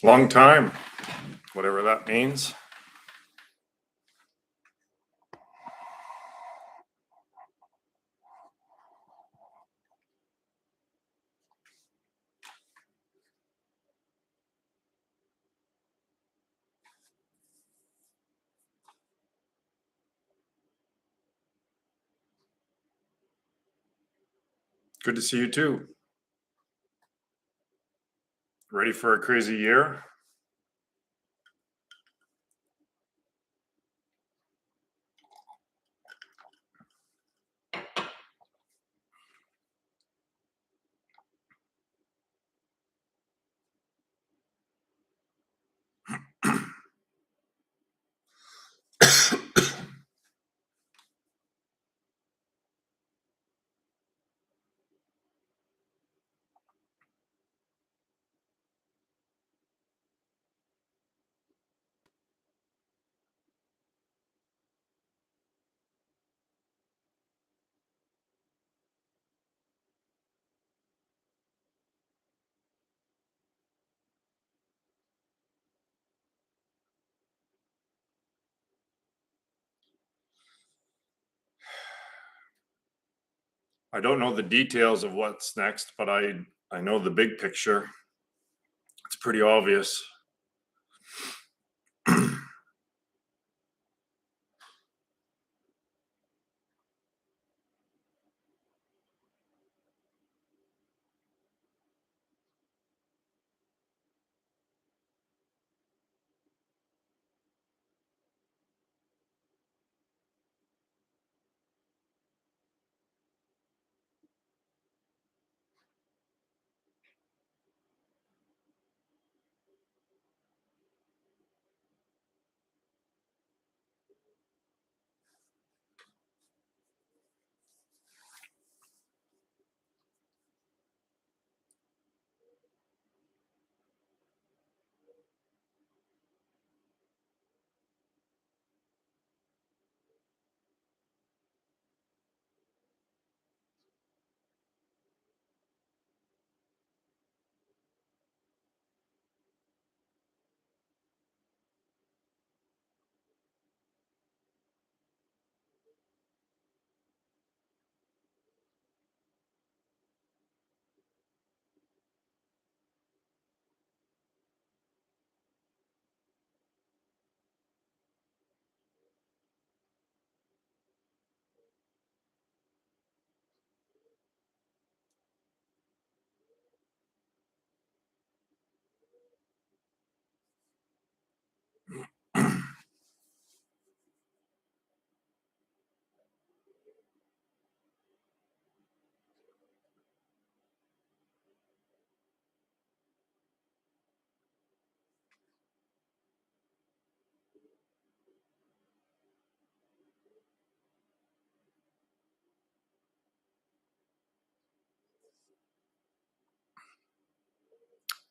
Long time, whatever that means. Good to see you too. Ready for a crazy year? I don't know the details of what's next, but I know the big picture. It's pretty obvious.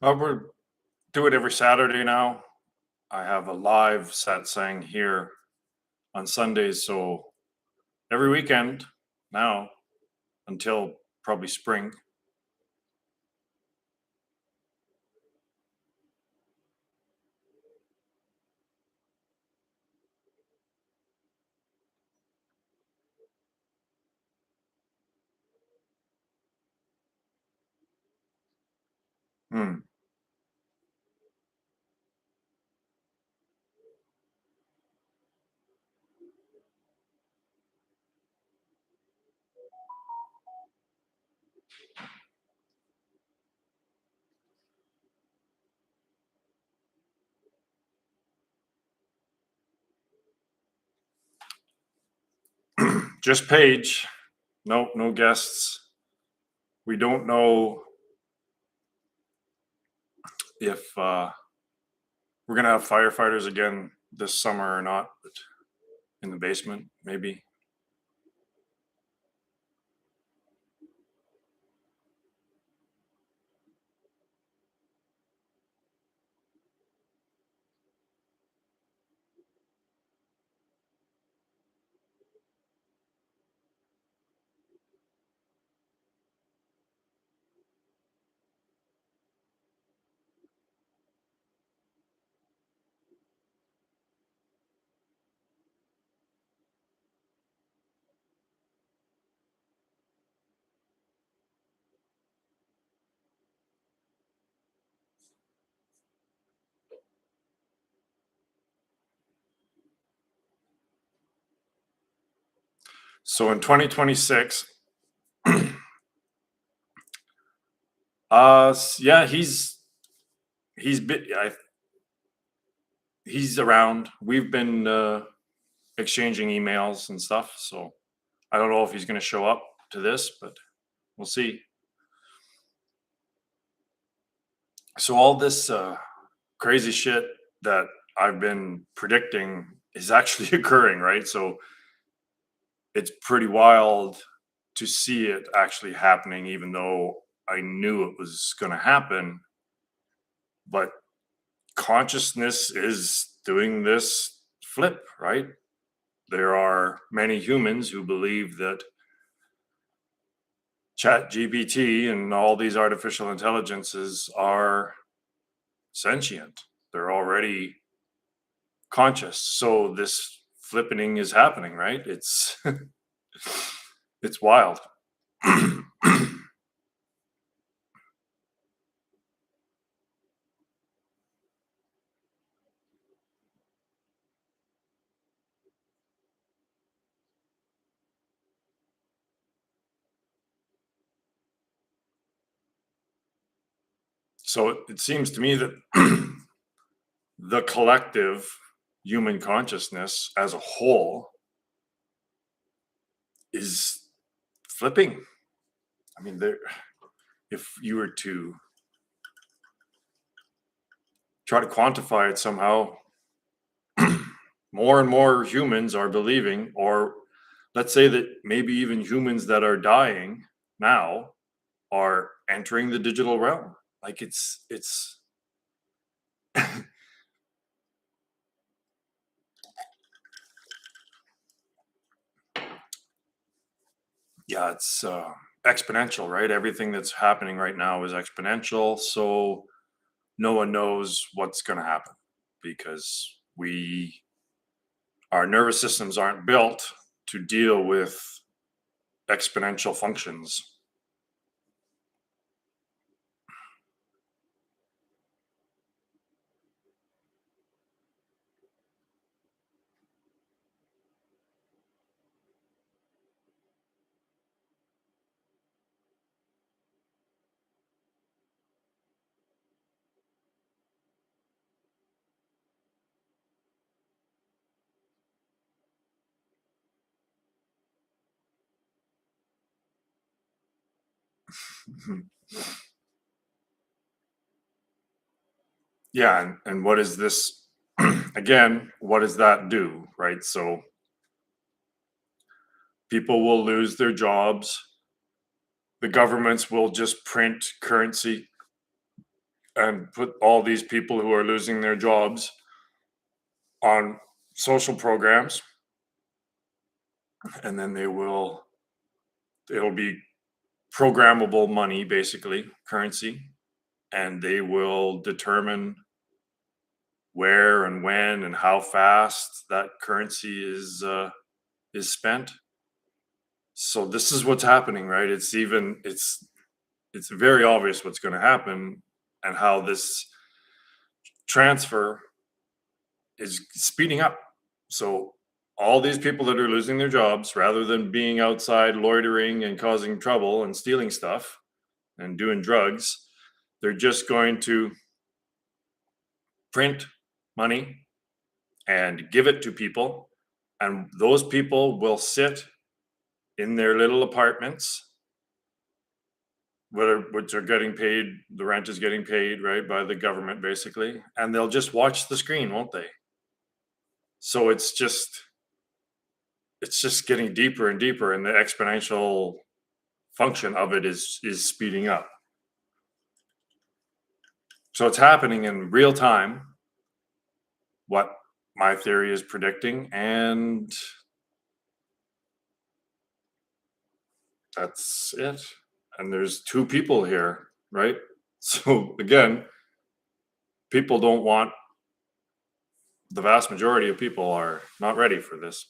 We do it every Saturday now. I have a live satsang here on Sundays, so every weekend now until probably spring. Hmm. Just Paige. No guests. We don't know if we're gonna have firefighters again this summer or not, but in the basement, maybe. So in 2026, yeah, he's around. We've been exchanging emails and stuff, so I don't know if he's going to show up to this, but we'll see. So all this crazy shit that I've been predicting is actually occurring, right? So it's pretty wild to see it actually happening, even though I knew it was going to happen. But consciousness is doing this flip, right? There are many humans who believe that Chat GPT and all these artificial intelligences are sentient. They're already conscious. So this flippening is happening, right? It's it's wild. So it seems to me that the collective human consciousness as a whole is flipping. I mean, there, if you were to try to quantify it somehow, more and more humans are believing, or let's say that maybe even humans that are dying now are entering the digital realm. Like it's yeah, it's exponential, right? Everything that's happening right now is exponential. So no one knows what's going to happen because our nervous systems aren't built to deal with exponential functions. Yeah, and what is this again, what does that do, right? So people will lose their jobs. The governments will just print currency and put all these people who are losing their jobs on social programs, and then it'll be programmable money, basically currency, and they will determine where and when and how fast that currency is spent. So this is what's happening, right? It's very obvious what's going to happen and how this transfer is speeding up. So all these people that are losing their jobs, rather than being outside loitering and causing trouble and stealing stuff and doing drugs, they're just going to print money and give it to people. And those people will sit in their little apartments, which are getting paid, the rent is getting paid, right, by the government, basically. And they'll just watch the screen, won't they? So it's just getting deeper and deeper, and the exponential function of it is speeding up. So it's happening in real time, what my theory is predicting, and that's it. And there's two people here, right? So again, people don't want, the vast majority of people are not ready for this.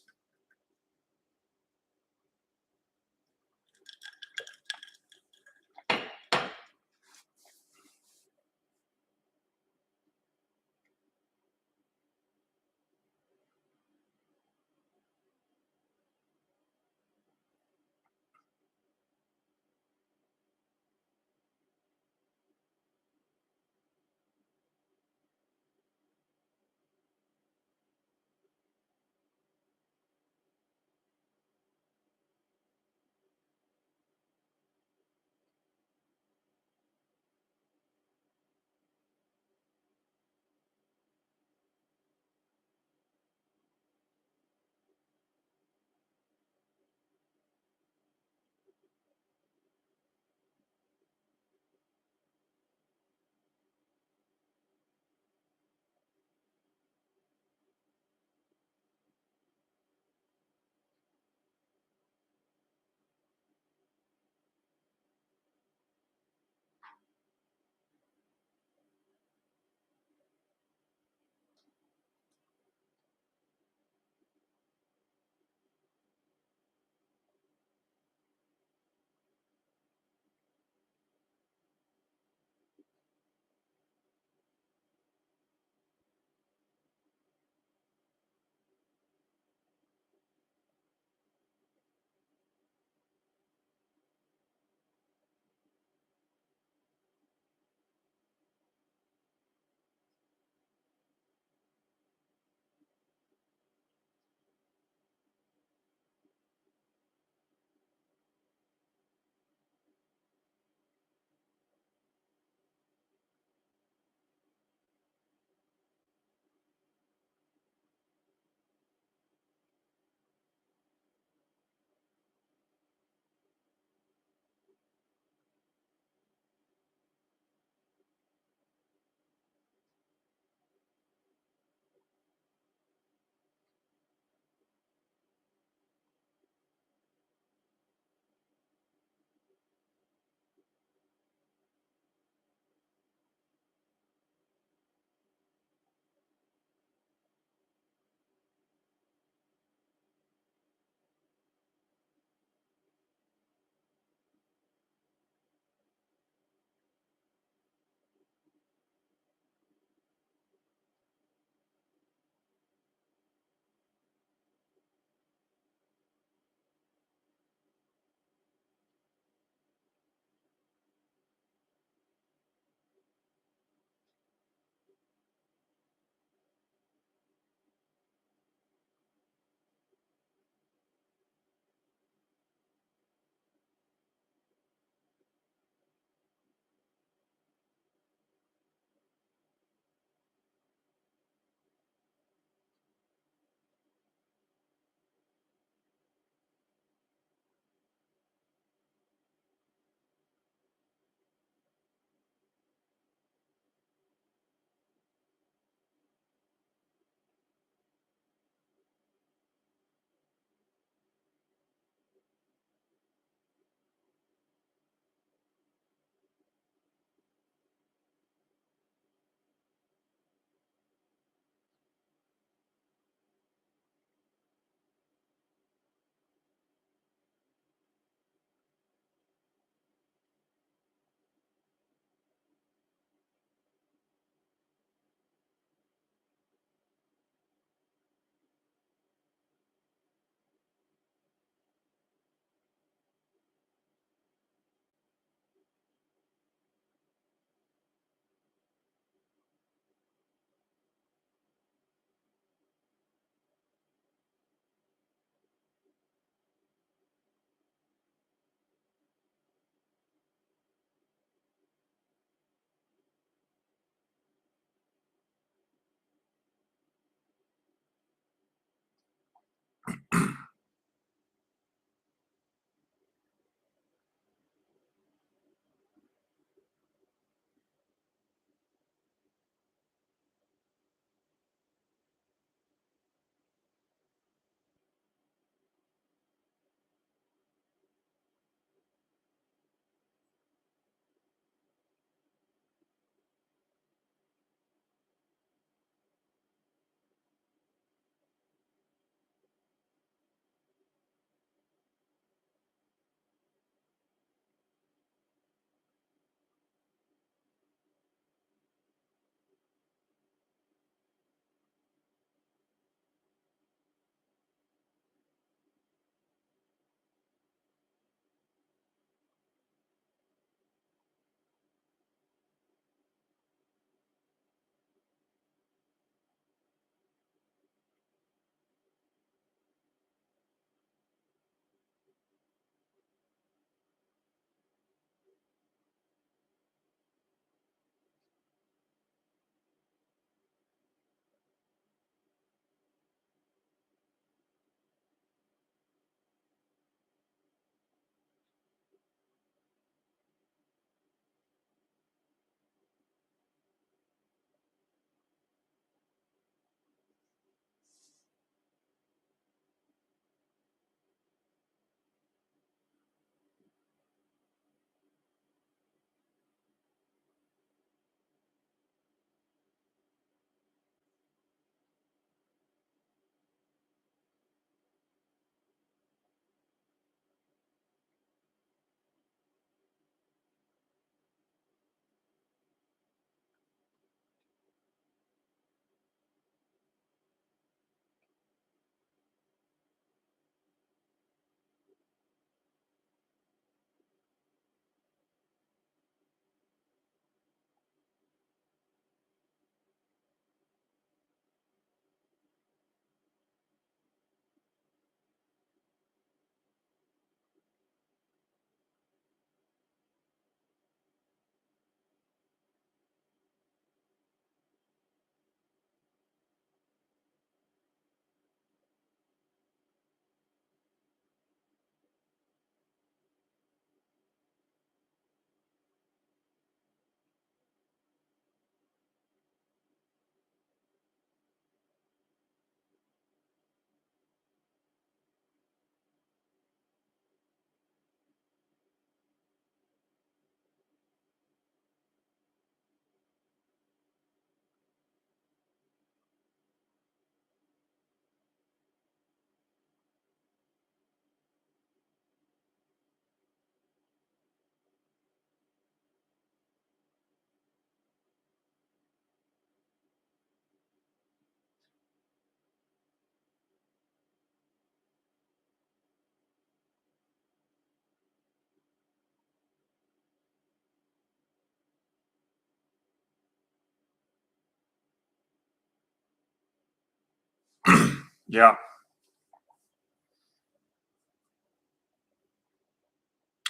Yeah,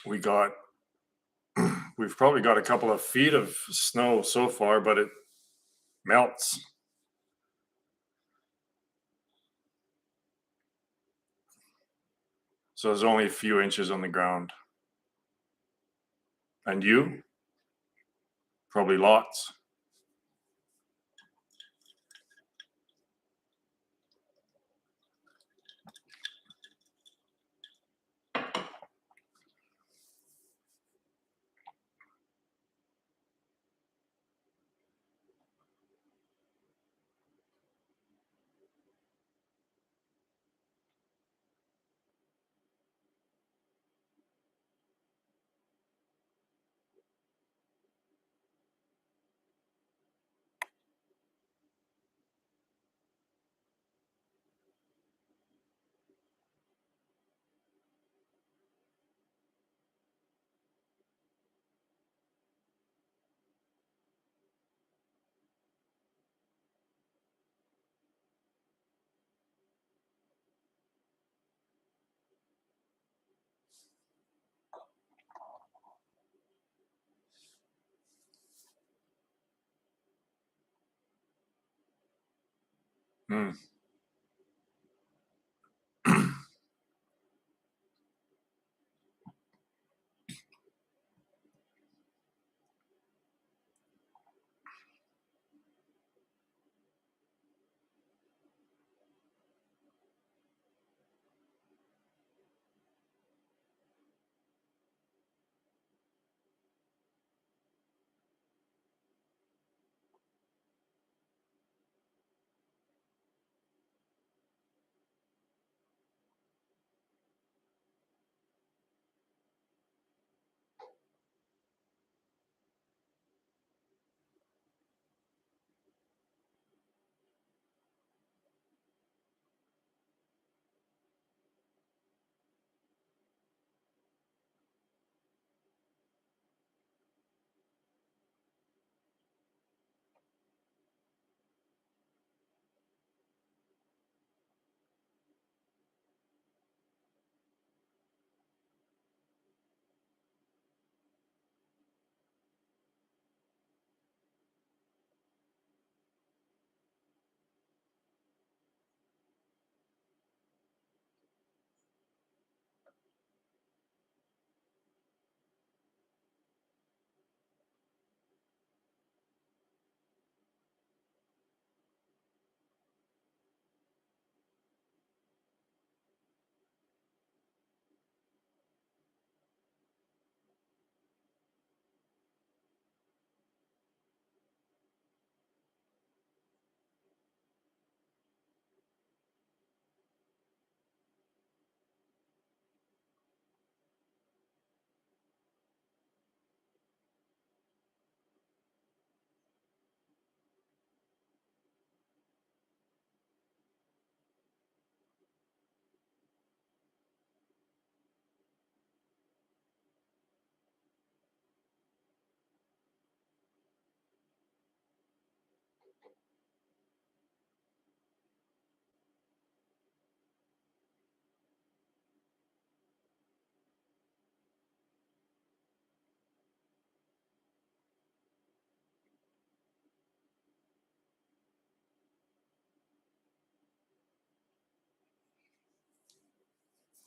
we got we've probably got a couple of feet of snow so far, but it melts. So there's only a few inches on the ground. And you? Probably lots. Hmm.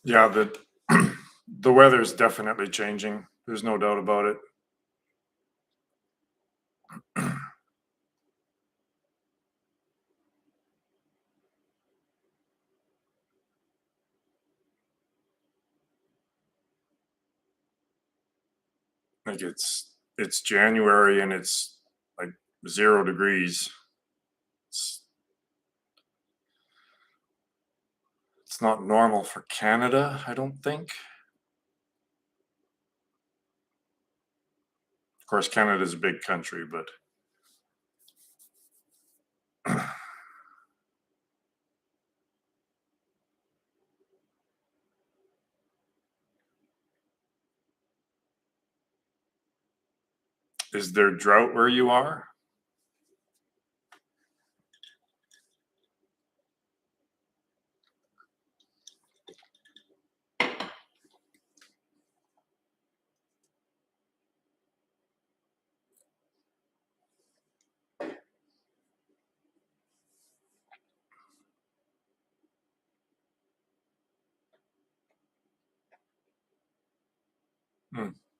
Yeah, the weather's definitely changing. There's no doubt about it. Like it's January and it's like 0 degrees. It's it's not normal for Canada, I don't think. Of course, Canada's a big country, but is there drought where you are?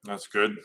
That's good.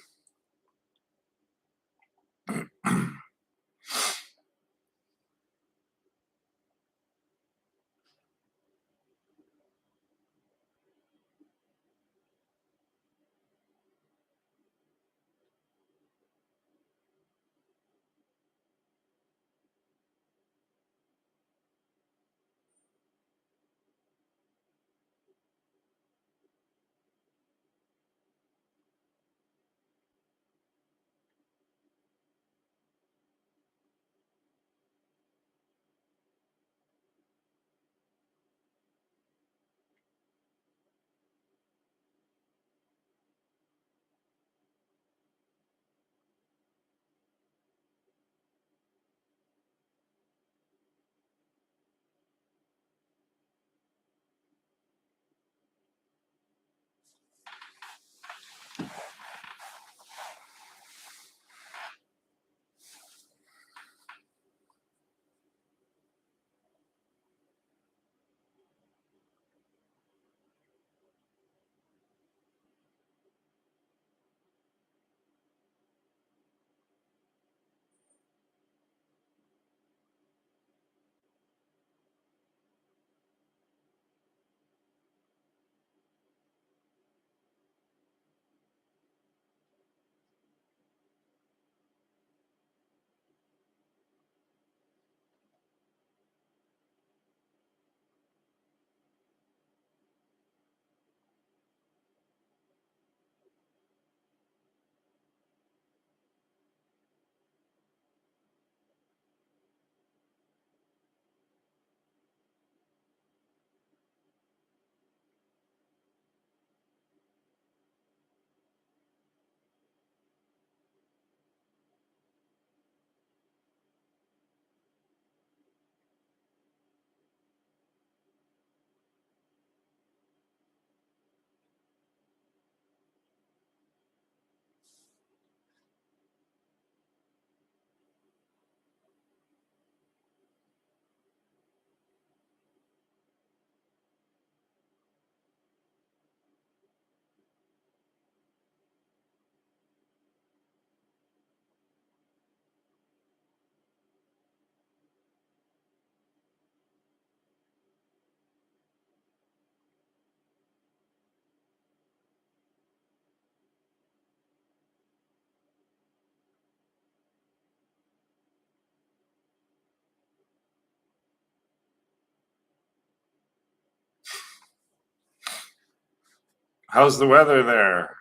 How's the weather there?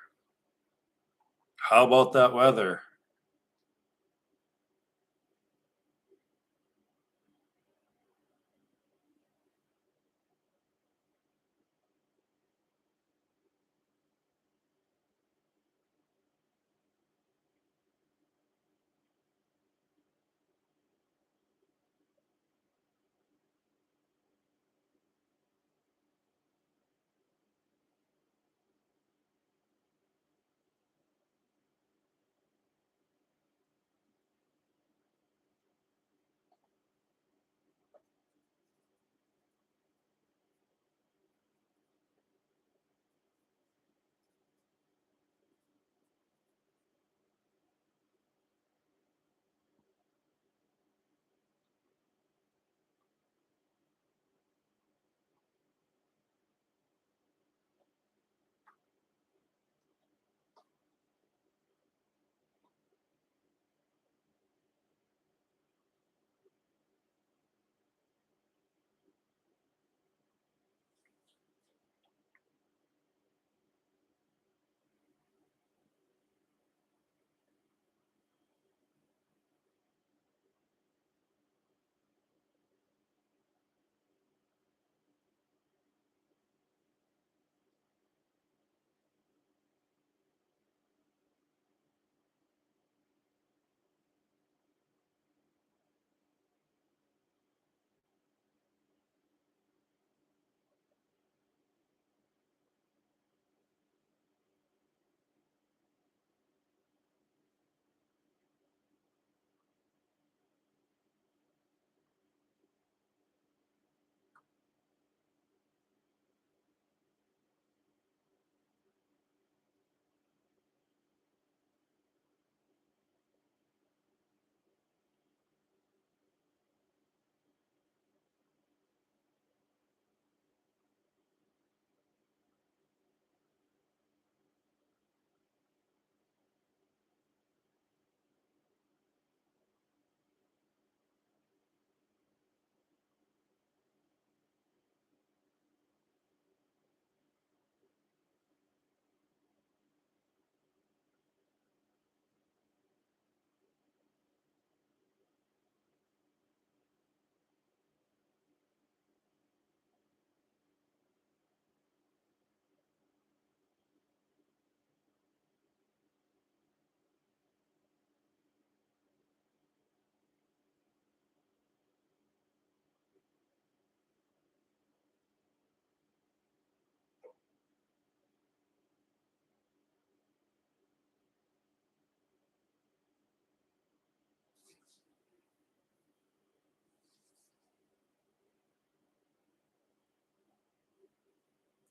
How about that weather?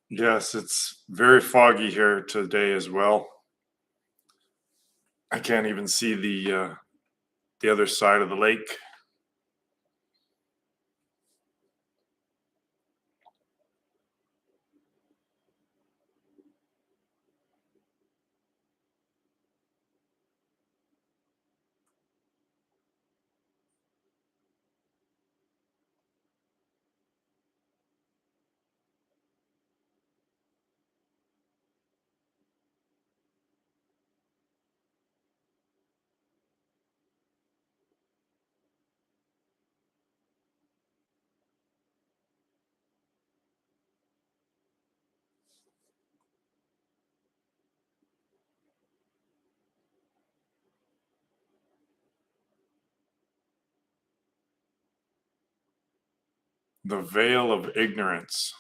Yes, it's very foggy here today as well. I can't even see the other side of the lake. The veil of ignorance.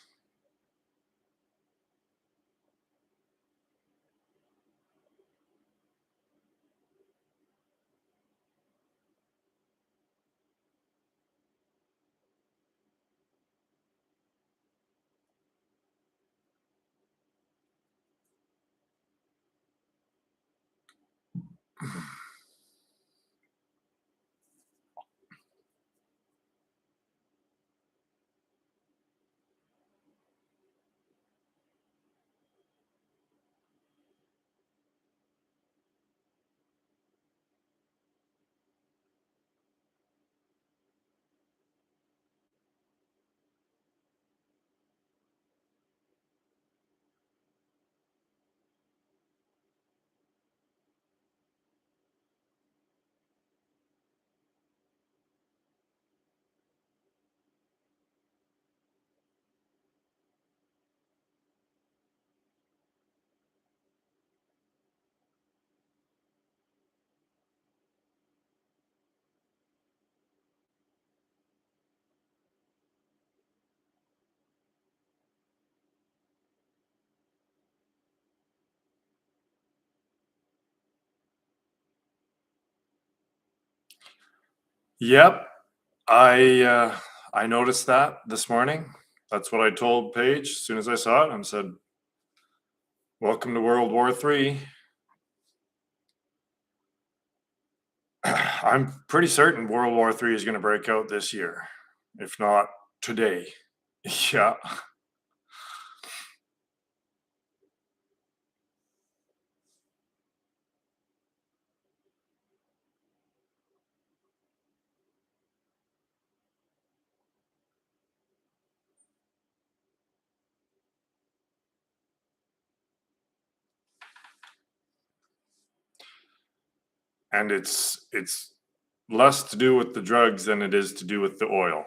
Yep, I noticed that this morning. That's what I told Paige as soon as I saw it. I said, "Welcome to World War III." I'm pretty certain World War III is going to break out this year, if not today. Yeah, and it's less to do with the drugs than it is to do with the oil,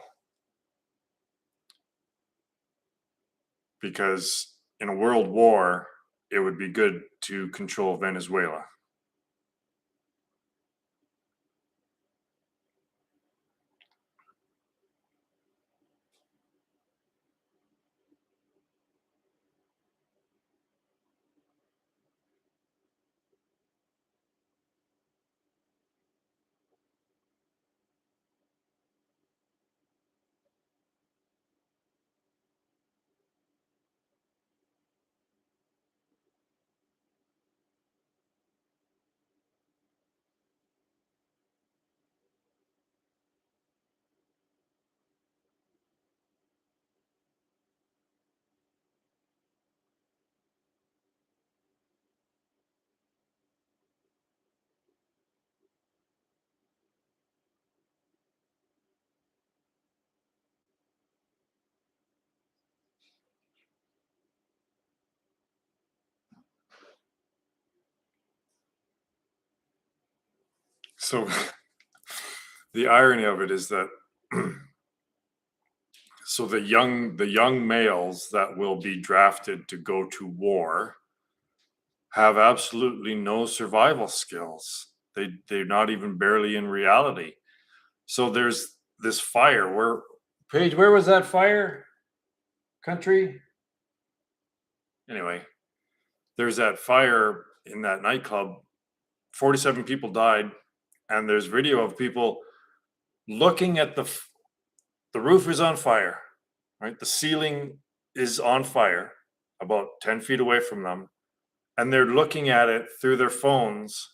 because in a world war, it would be good to control Venezuela. So the irony of it is that so the young males that will be drafted to go to war have absolutely no survival skills. They're not even barely in reality. So there's this fire where Paige, where was that fire? Country? Anyway, there's that fire in that nightclub. 47 people died, and there's video of people looking at the roof is on fire, right? The ceiling is on fire, about 10 feet away from them, and they're looking at it through their phones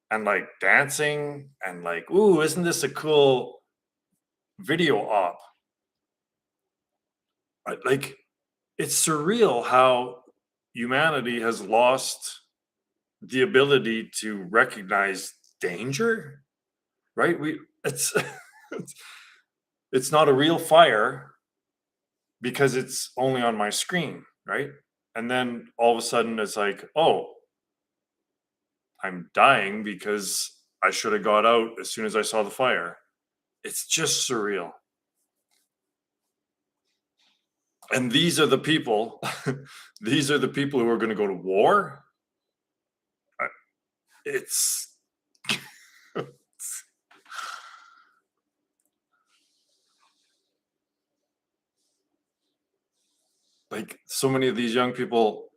and like dancing and like, ooh, isn't this a cool video op? Like, it's surreal how humanity has lost the ability to recognize danger, right? We it's it's not a real fire because it's only on my screen, right? And then all of a sudden it's like, oh, I'm dying because I should have got out as soon as I saw the fire. It's just surreal. And these are the people, these are the people who are going to go to war. It's like so many of these young people,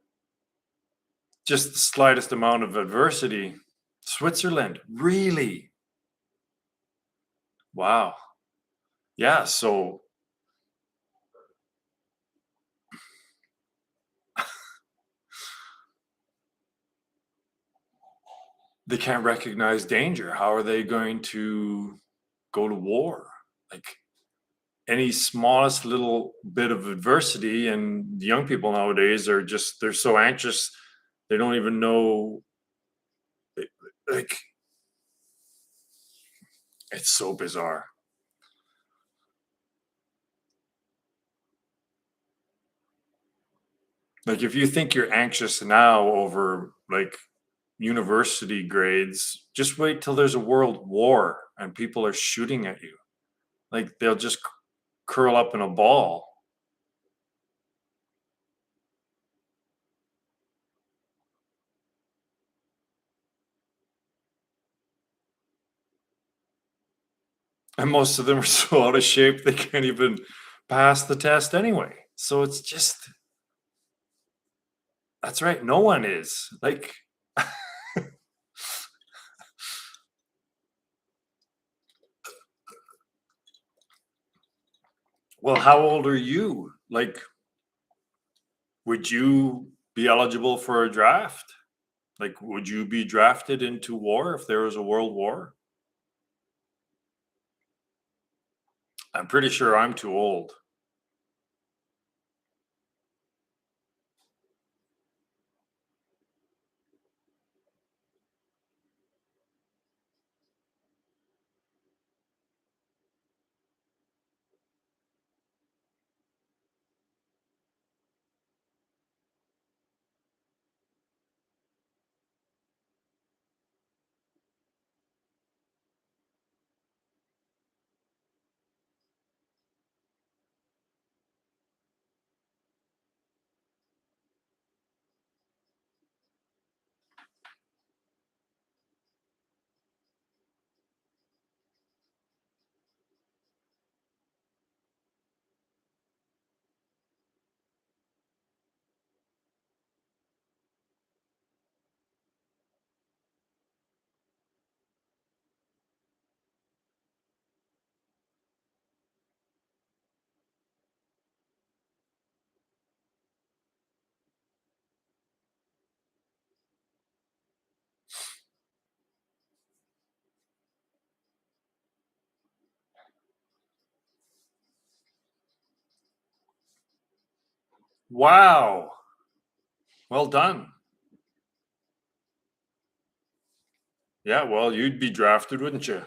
just the slightest amount of adversity. Switzerland, really? Wow. Yeah. So they can't recognize danger. How are they going to go to war? Like any smallest little bit of adversity, and young people nowadays are just, they're so anxious, they don't even know. Like, it's so bizarre. Like if you think you're anxious now over like university grades, just wait till there's a world war and people are shooting at you. Like they'll just curl up in a ball. And most of them are so out of shape they can't even pass the test anyway. So it's just, that's right. No one is like, well, how old are you? Like, would you be eligible for a draft? Like, would you be drafted into war if there was a world war? I'm pretty sure I'm too old. Wow. Well done. Yeah, well, you'd be drafted, wouldn't you?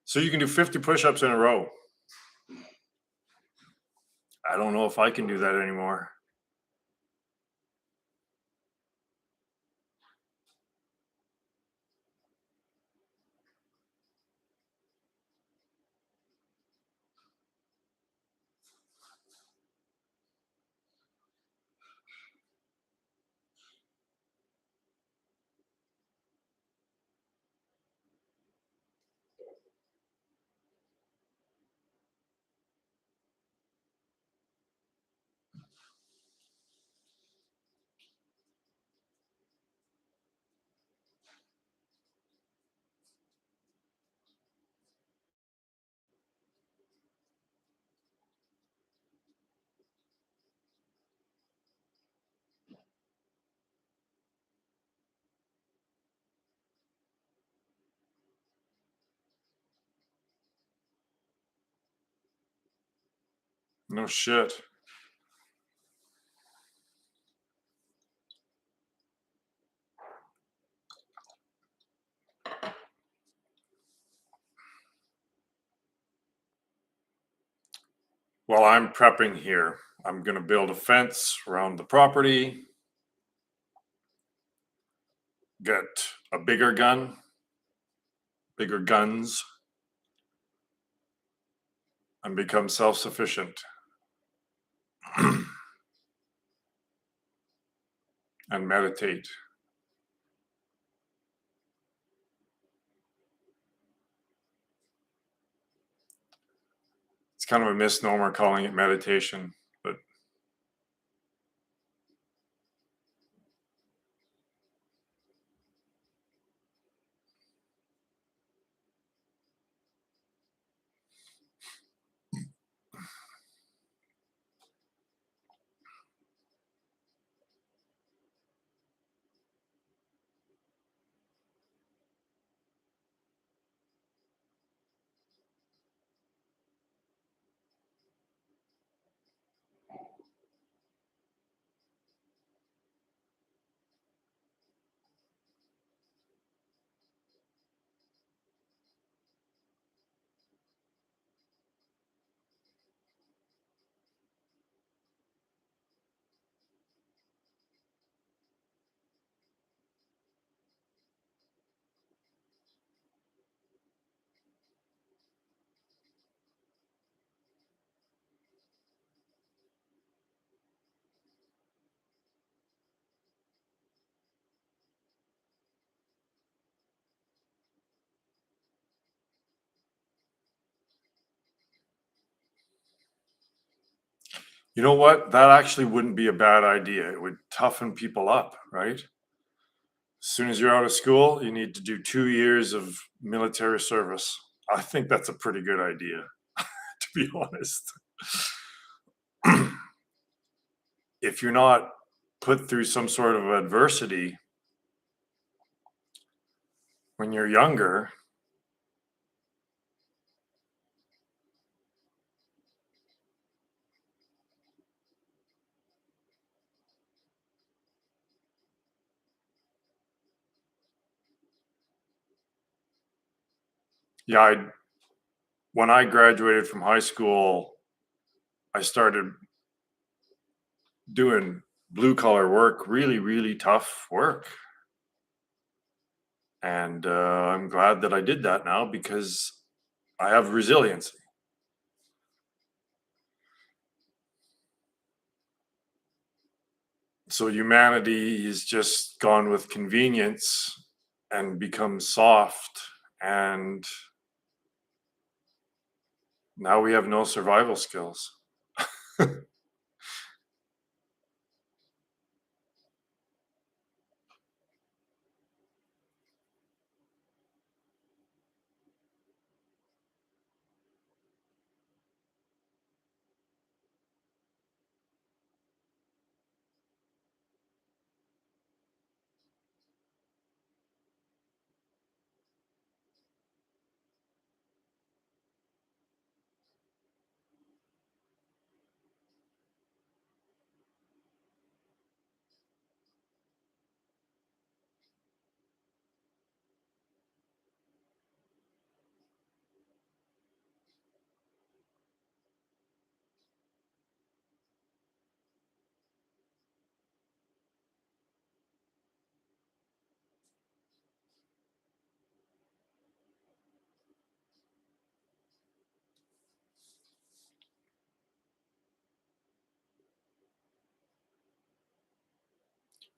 So you can do 50 push-ups in a row. I don't know if I can do that anymore. No shit. Well, I'm prepping here. I'm going to build a fence around the property, get a bigger gun, bigger guns, and become self-sufficient. And meditate. It's kind of a misnomer calling it meditation, but you know what? That actually wouldn't be a bad idea. It would toughen people up, right? As soon as you're out of school, you need to do 2 years of military service. I think that's a pretty good idea, to be honest. If you're not put through some sort of adversity when you're younger, yeah, when I graduated from high school, I started doing blue collar work, really, really tough work. And I'm glad that I did that now because I have resiliency. So humanity is just gone with convenience and become soft. And now we have no survival skills.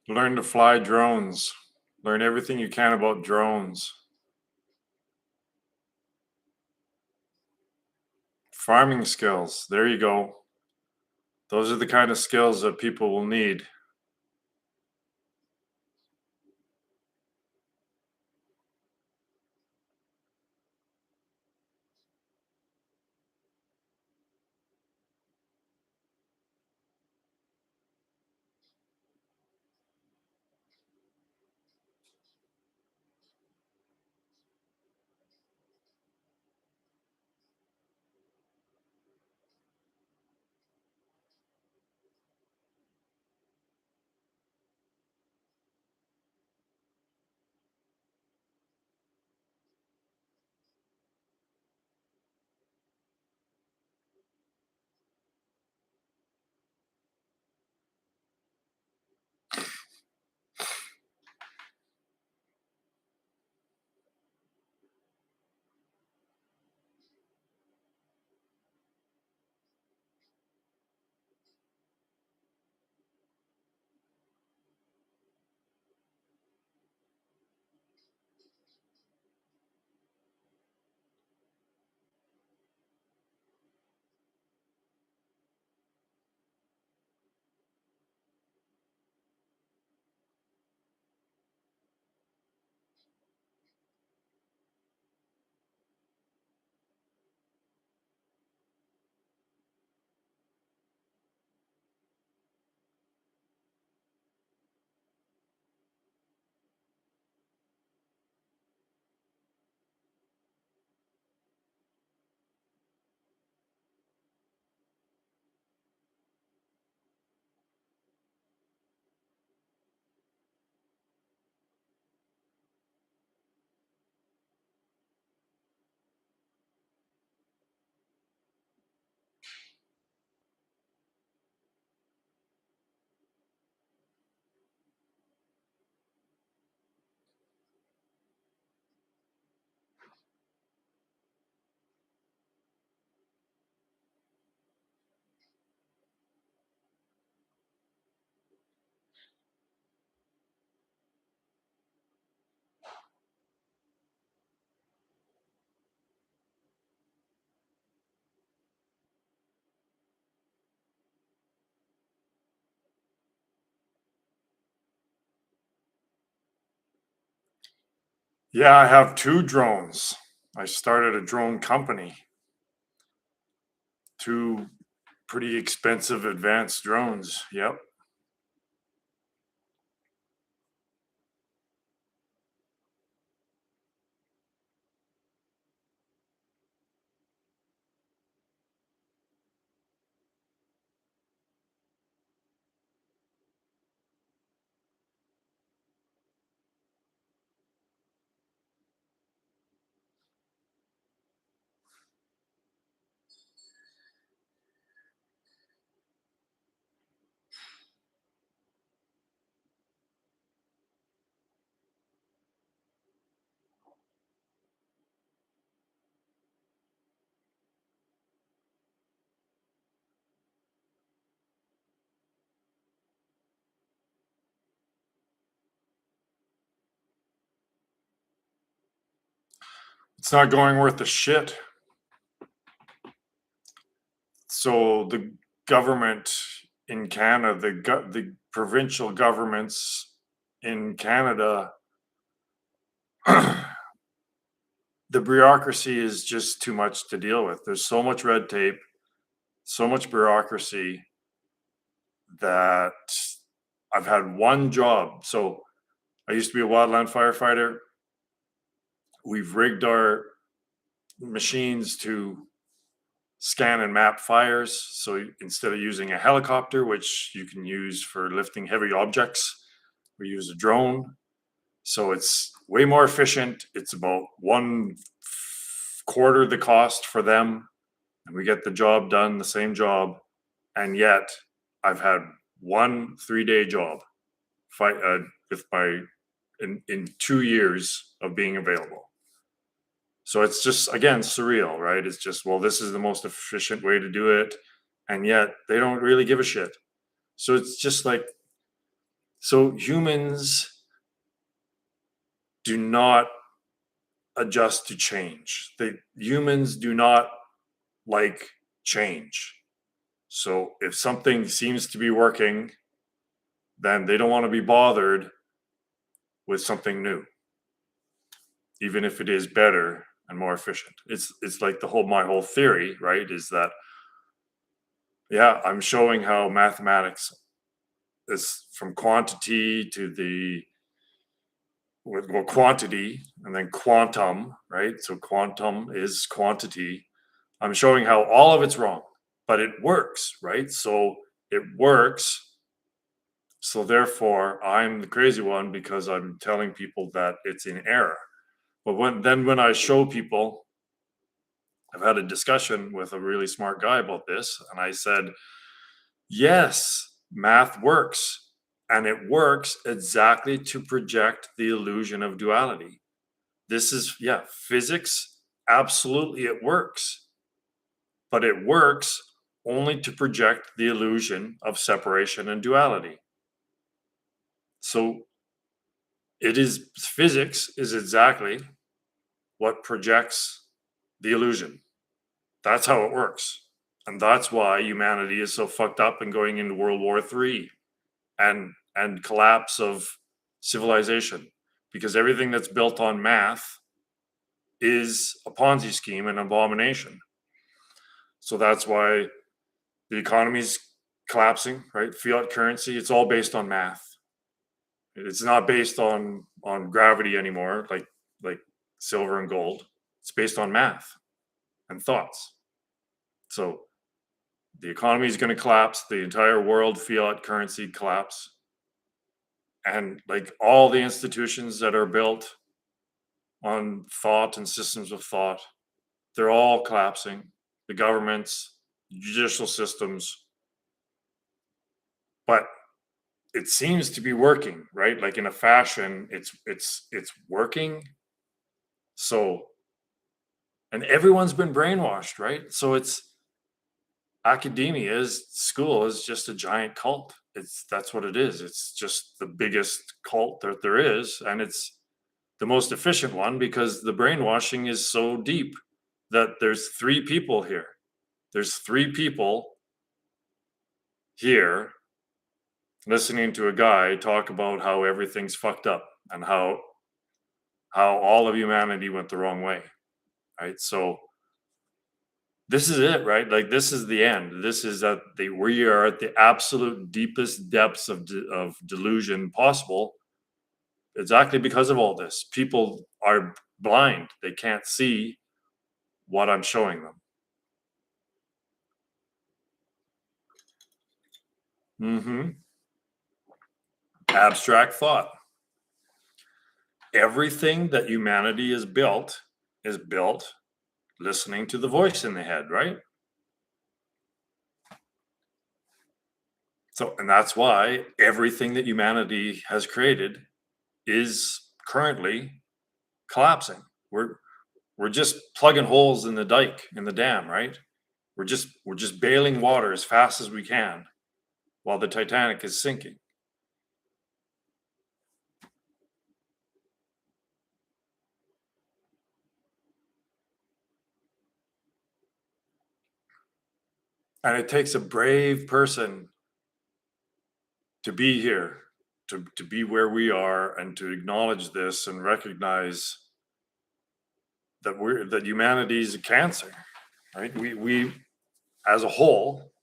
Learn to fly drones. Learn everything you can about drones. Farming skills. There you go. Those are the kind of skills that people will need. Yeah, I have 2 drones. I started a drone company. 2 pretty expensive advanced drones. Yep. It's not going worth a shit. So the government in Canada, the provincial governments in Canada, the bureaucracy is just too much to deal with. There's so much red tape, so much bureaucracy that I've had one job. So I used to be a wildland firefighter. We've rigged our machines to scan and map fires. So instead of using a helicopter, which you can use for lifting heavy objects, we use a drone. So it's way more efficient. It's about 1/4 the cost for them, and we get the job done, the same job. And yet, I've had one 3-day job fight with my in 2 years of being available. So it's just again surreal, right? It's just, well, this is the most efficient way to do it, and yet they don't really give a shit. So it's just like, so humans do not adjust to change. Humans do not like change. So if something seems to be working, then they don't want to be bothered with something new, even if it is better and more efficient. It's like my whole theory, right? Is that, yeah, I'm showing how mathematics is from quantity to quantity and then quantum, right? So quantum is quantity. I'm showing how all of it's wrong, but it works, right? So it works. So therefore, I'm the crazy one because I'm telling people that it's in error. But when I show people, I've had a discussion with a really smart guy about this, and I said, yes, math works, and it works exactly to project the illusion of duality. This is, yeah, physics, absolutely it works, but it works only to project the illusion of separation and duality. So it is, physics is exactly what projects the illusion. That's how it works. And that's why humanity is so fucked up and going into World War III and collapse of civilization, because everything that's built on math is a Ponzi scheme and abomination. So that's why the economy's collapsing, right? Fiat currency, it's all based on math. It's not based on gravity anymore, like silver and gold. It's based on math and thoughts. So the economy is going to collapse, the entire world fiat currency collapse, and like all the institutions that are built on thought and systems of thought, they're all collapsing. The governments, judicial systems, but it seems to be working, right? Like in a fashion, it's working. So, and everyone's been brainwashed, right? So it's, academia is, school is just a giant cult. That's what it is. It's just the biggest cult that there is, and it's the most efficient one because the brainwashing is so deep that there's 3 people here. There's 3 people here listening to a guy talk about how everything's fucked up and how how all of humanity went the wrong way, right? So this is it, right? Like this is the end. This is at the we are at the absolute deepest depths of delusion possible. Exactly because of all this, people are blind. They can't see what I'm showing them. Abstract thought. Everything that humanity is built listening to the voice in the head, right? So, and that's why everything that humanity has created is currently collapsing. We're just plugging holes in the dike, in the dam, right? We're just bailing water as fast as we can while the Titanic is sinking. And it takes a brave person to be here, to be where we are, and to acknowledge this and recognize that humanity is a cancer, right? We as a whole,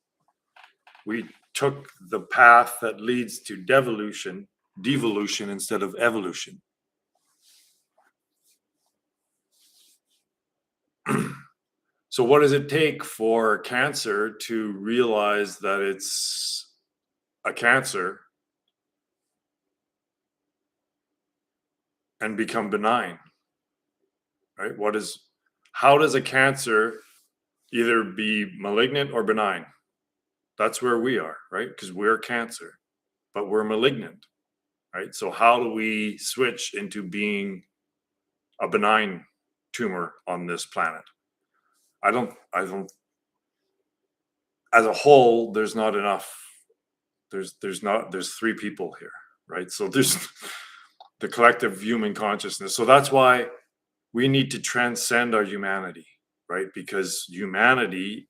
we took the path that leads to devolution, devolution instead of evolution. So what does it take for cancer to realize that it's a cancer and become benign? Right? How does a cancer either be malignant or benign? That's where we are, right? Because we're cancer, but we're malignant, right? So how do we switch into being a benign tumor on this planet? I don't, as a whole, there's not enough. There's three people here, right? So there's the collective human consciousness. So that's why we need to transcend our humanity, right? Because humanity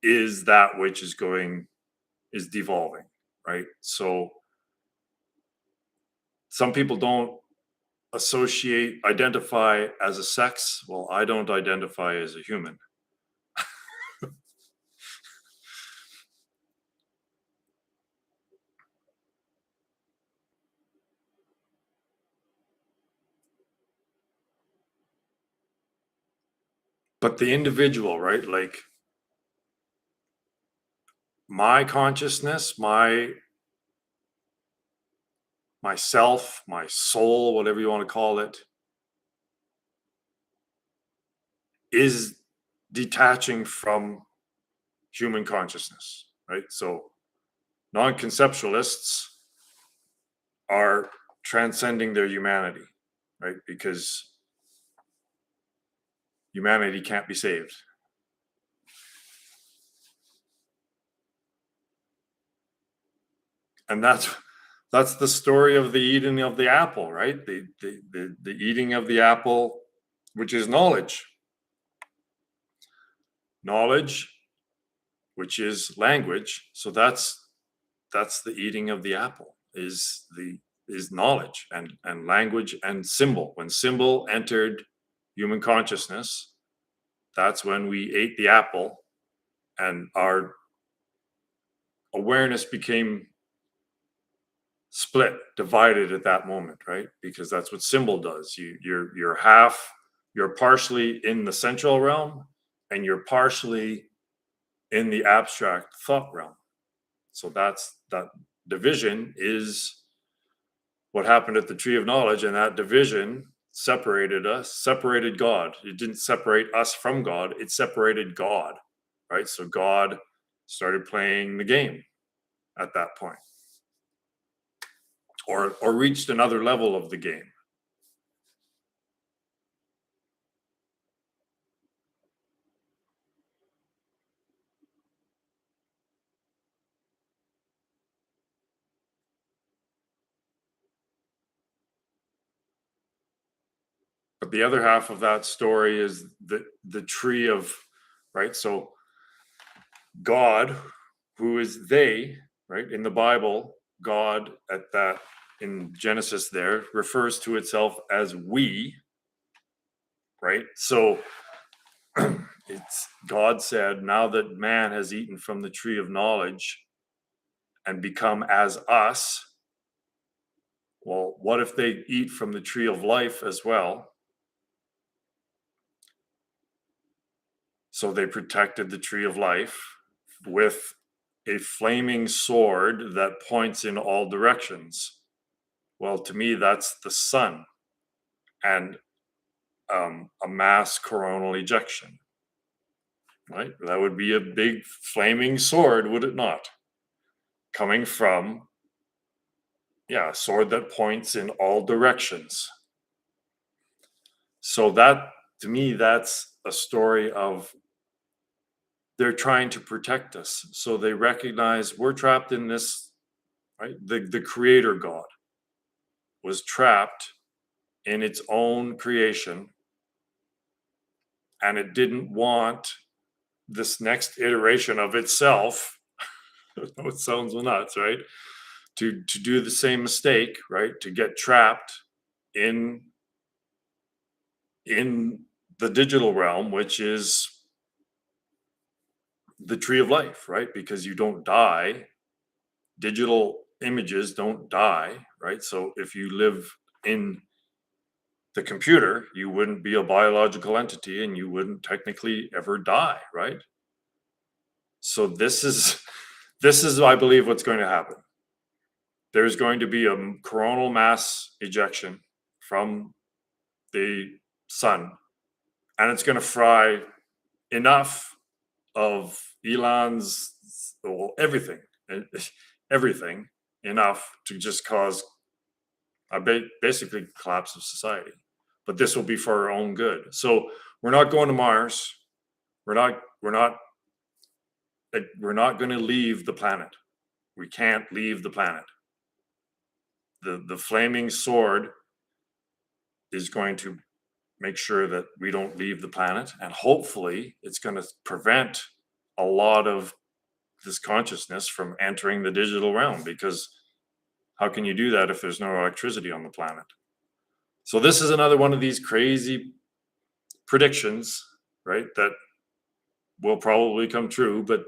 is that which is devolving, right? So some people don't identify as a sex. Well, I don't identify as a human. But the individual, right? Like my consciousness, myself, my soul, whatever you want to call it, is detaching from human consciousness, right? So non-conceptualists are transcending their humanity, right? Because humanity can't be saved. And that's the story of the eating of the apple, right? The eating of the apple, which is knowledge. Knowledge, which is language. So that's the eating of the apple, is knowledge and language and symbol. When symbol entered human consciousness, that's when we ate the apple and our awareness became split, divided at that moment, right? Because that's what symbol does. You're partially in the central realm and you're partially in the abstract thought realm. So that division is what happened at the tree of knowledge, and that division separated God. It didn't separate us from God, it separated God, right? So God started playing the game at that point, or reached another level of the game. But the other half of that story is the tree of, right? So God, who is they, right? In the Bible, God in Genesis there refers to itself as we, right? So it's God said, now that man has eaten from the tree of knowledge and become as us, well, what if they eat from the tree of life as well? So they protected the tree of life with a flaming sword that points in all directions. Well, to me, that's the sun and a mass coronal ejection, right? That would be a big flaming sword, would it not? Coming from, yeah, a sword that points in all directions. So that, to me, that's a story of they're trying to protect us. So they recognize we're trapped in this, right? The creator God was trapped in its own creation, and it didn't want this next iteration of itself. It sounds nuts, right? To do the same mistake, right? To get trapped in in the digital realm, which is the tree of life, right? Because you don't die. Digital images don't die, right? So if you live in the computer, you wouldn't be a biological entity and you wouldn't technically ever die, right? So this is I believe what's going to happen. There's going to be a coronal mass ejection from the sun, and it's going to fry enough of Elon's, well, everything, everything enough to just cause a basically collapse of society. But this will be for our own good. So we're not going to Mars. We're not going to leave the planet. We can't leave the planet. The flaming sword is going to make sure that we don't leave the planet, and hopefully it's going to prevent a lot of this consciousness from entering the digital realm, because how can you do that if there's no electricity on the planet? So this is another one of these crazy predictions, right, that will probably come true, but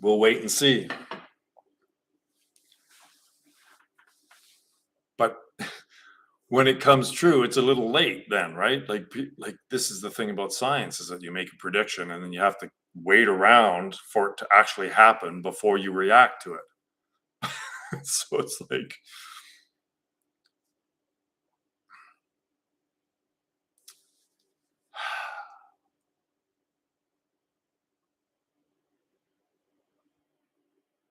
we'll wait and see. But when it comes true, it's a little late then, right? Like this is the thing about science, is that you make a prediction and then you have to wait around for it to actually happen before you react to it. So it's like,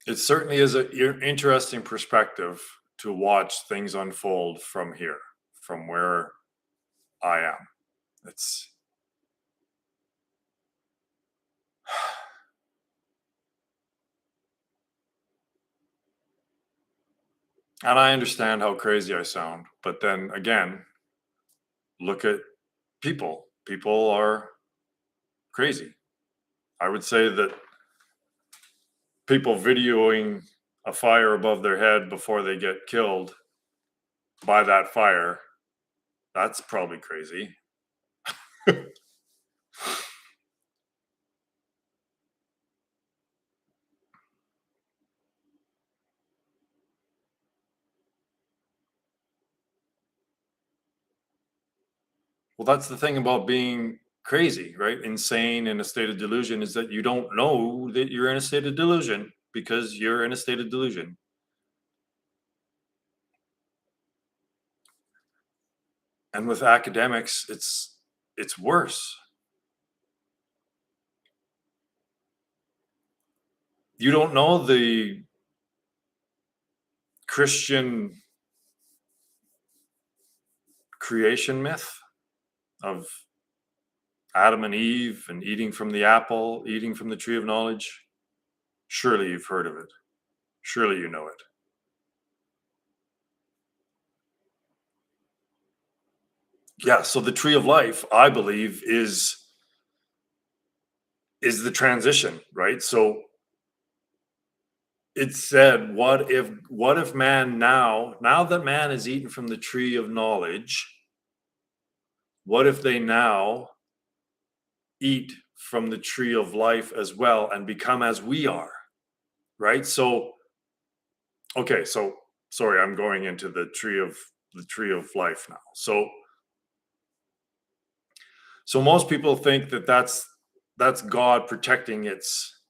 it certainly is an interesting perspective to watch things unfold from here, from where I am. It's and I understand how crazy I sound, but then again, look at people. People are crazy. I would say that people videoing a fire above their head before they get killed by that fire, that's probably crazy. Well, that's the thing about being crazy, right? Insane, in a state of delusion, is that you don't know that you're in a state of delusion because you're in a state of delusion. And with academics, it's worse. You don't know the Christian creation myth of Adam and Eve and eating from the apple, eating from the tree of knowledge. Surely you've heard of it. Surely you know it. Yeah, so the tree of life, I believe, is the transition, right? So it said, what if man now that man has eaten from the tree of knowledge, what if they now eat from the tree of life as well and become as we are, right? So, okay, so sorry, I'm going into the tree of life now. So most people think that that's God protecting its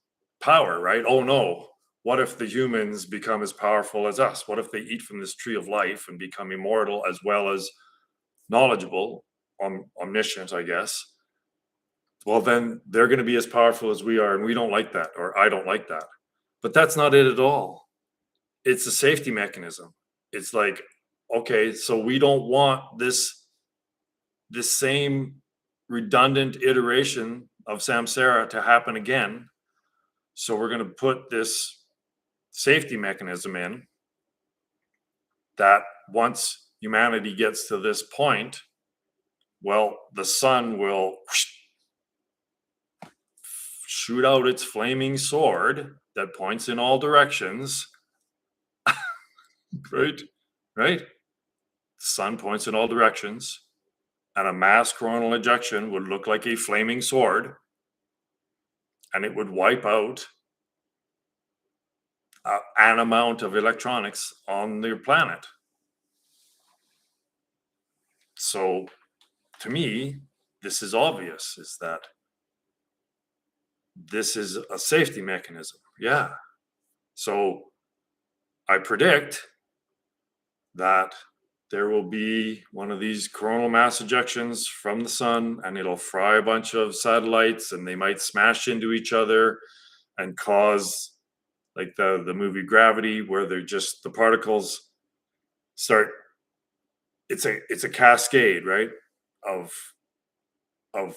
power, right? Oh no, what if the humans become as powerful as us? What if they eat from this tree of life and become immortal as well as knowledgeable, omniscient, I guess? Well, then they're going to be as powerful as we are, and we don't like that, or I don't like that. But that's not it at all. It's a safety mechanism. It's like, okay, so we don't want this same redundant iteration of samsara to happen again. So we're going to put this safety mechanism in that once humanity gets to this point, well, the sun will shoot out its flaming sword that points in all directions. Right? Right? The sun points in all directions, and a mass coronal ejection would look like a flaming sword, and it would wipe out an amount of electronics on the planet. So, to me, this is obvious, is that this is a safety mechanism. Yeah. So, I predict that there will be one of these coronal mass ejections from the sun, and it'll fry a bunch of satellites, and they might smash into each other and cause, like the movie Gravity, where they're just the particles start. It's a cascade, right? Of of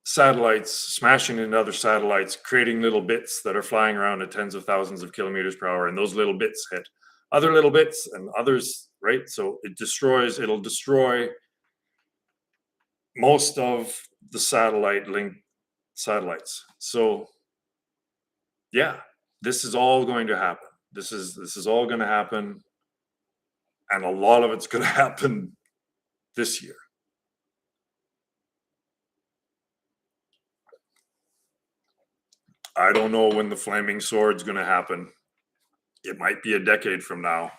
satellites smashing into other satellites, creating little bits that are flying around at tens of thousands of kilometers per hour, and those little bits hit other little bits and others, right? So it'll destroy most of the satellite link satellites. So yeah, this is all going to happen. This is all going to happen, and a lot of it's going to happen this year. I don't know when the flaming sword's going to happen. It might be a decade from now,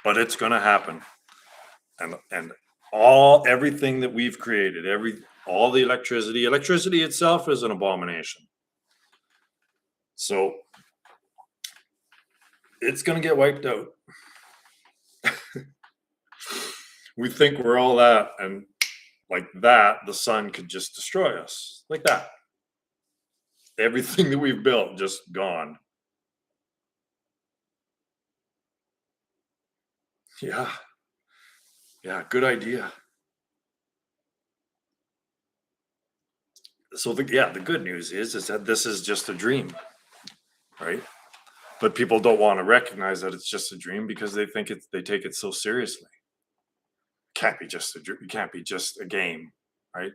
but it's going to happen. And everything that we've created, all the electricity itself is an abomination. So it's going to get wiped out. We think we're all that, and like that, the sun could just destroy us like that. Everything that we've built just gone. Yeah. Yeah, good idea. So the good news is that this is just a dream, right? But people don't want to recognize that it's just a dream because they take it so seriously. Can't be just a dream. It can't be just a game, right?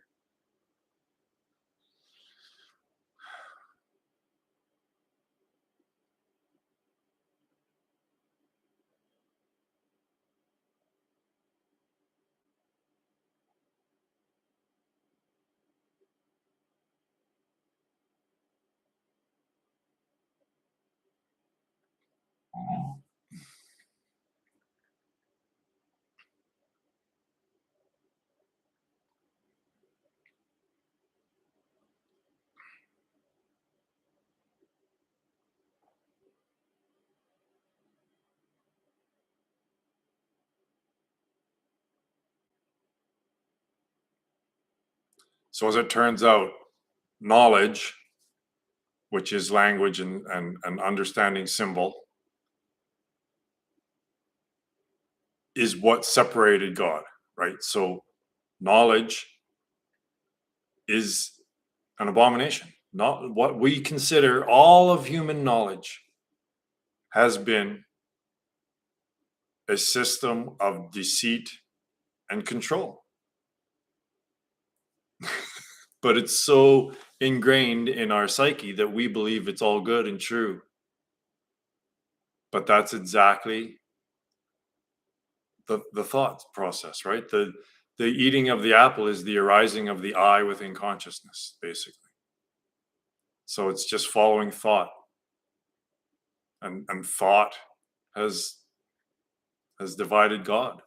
So as it turns out, knowledge, which is language and understanding symbol, is what separated God, right? So knowledge is an abomination. Not what we consider all of human knowledge has been a system of deceit and control. But it's so ingrained in our psyche that we believe it's all good and true. But that's exactly the thought process, right? The eating of the apple is the arising of the I within consciousness, basically. So it's just following thought, and thought has divided God.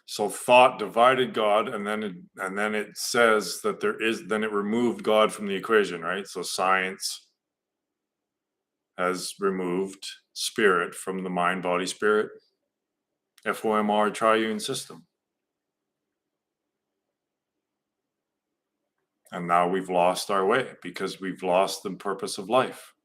So thought divided God, and then it says that then it removed God from the equation, right? So science has removed spirit from the mind, body, spirit, FOMR triune system. And now we've lost our way because we've lost the purpose of life.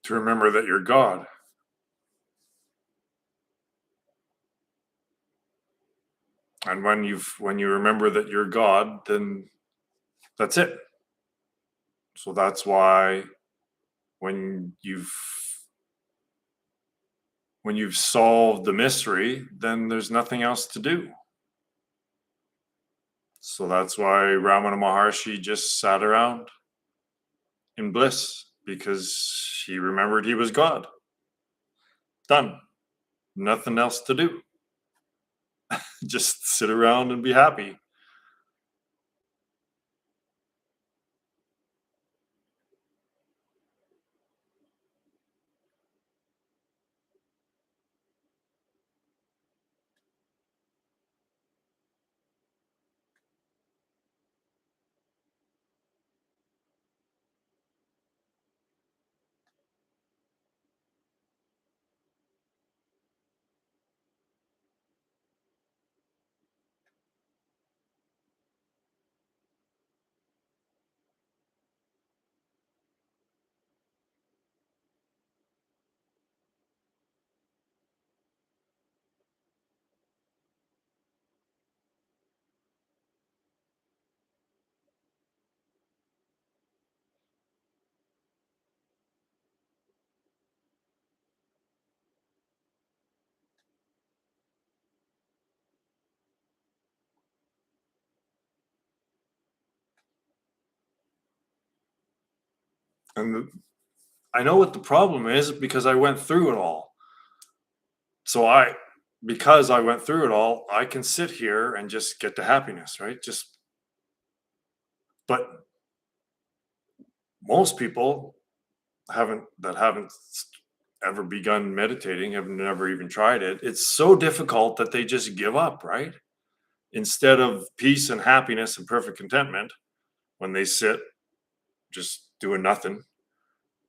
To remember that you're God. And when you remember that you're God, then that's it. So that's why when you've solved the mystery, then there's nothing else to do. So that's why Ramana Maharshi just sat around in bliss, because he remembered he was God. Done. Nothing else to do. Just sit around and be happy. And I know what the problem is because I went through it all. So because I went through it all, I can sit here and just get to happiness, right? But most people haven't ever begun meditating, have never even tried it. It's so difficult that they just give up, right? Instead of peace and happiness and perfect contentment, when they sit just doing nothing,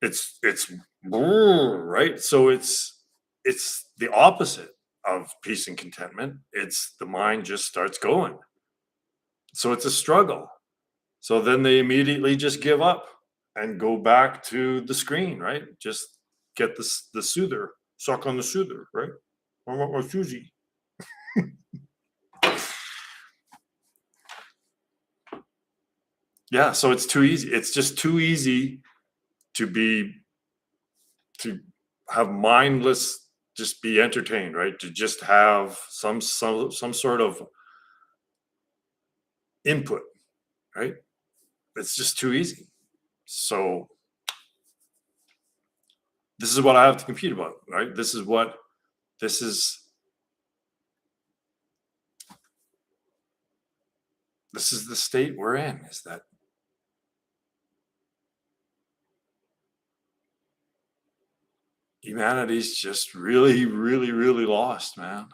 it's right. So it's the opposite of peace and contentment. It's the mind just starts going. So it's a struggle. So then they immediately just give up and go back to the screen, right? Just get the soother, suck on the soother, right? I want my Susie. Yeah, so it's too easy. It's just too easy to have mindless, just be entertained, right? To just have some sort of input, right? It's just too easy. So this is what I have to compete about, right? This is this is the state we're in, is that humanity's just really, really, really lost, man.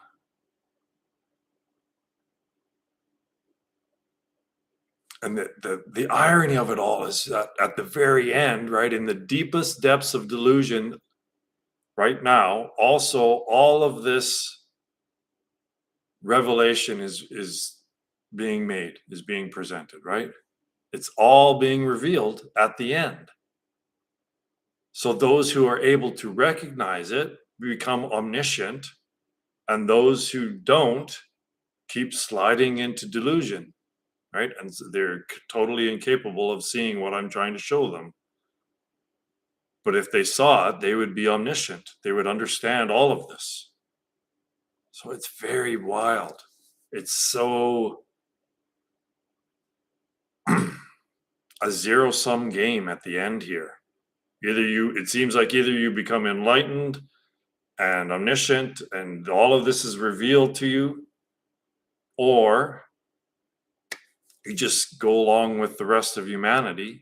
And the irony of it all is that at the very end, right, in the deepest depths of delusion right now, also all of this revelation is being made, is being presented, right? It's all being revealed at the end. So those who are able to recognize it become omniscient, and those who don't keep sliding into delusion, right? And so they're totally incapable of seeing what I'm trying to show them. But if they saw it, they would be omniscient. They would understand all of this. So it's very wild. It's so a zero-sum game at the end here. It seems like either you become enlightened and omniscient and all of this is revealed to you, or you just go along with the rest of humanity.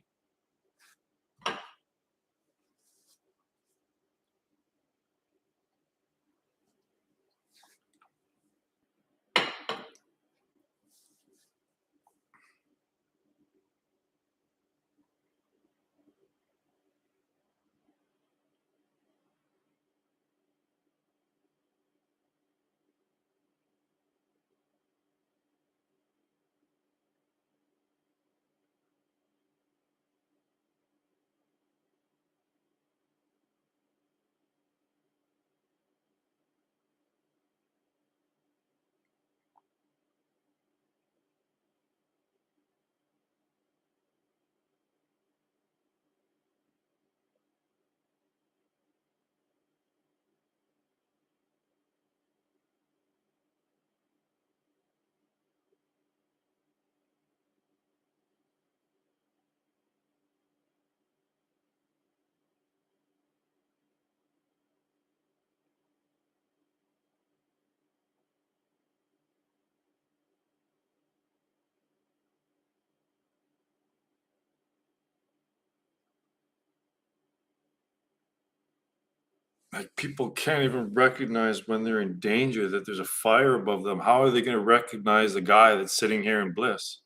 Like people can't even recognize when they're in danger, that there's a fire above them. How are they going to recognize the guy that's sitting here in bliss?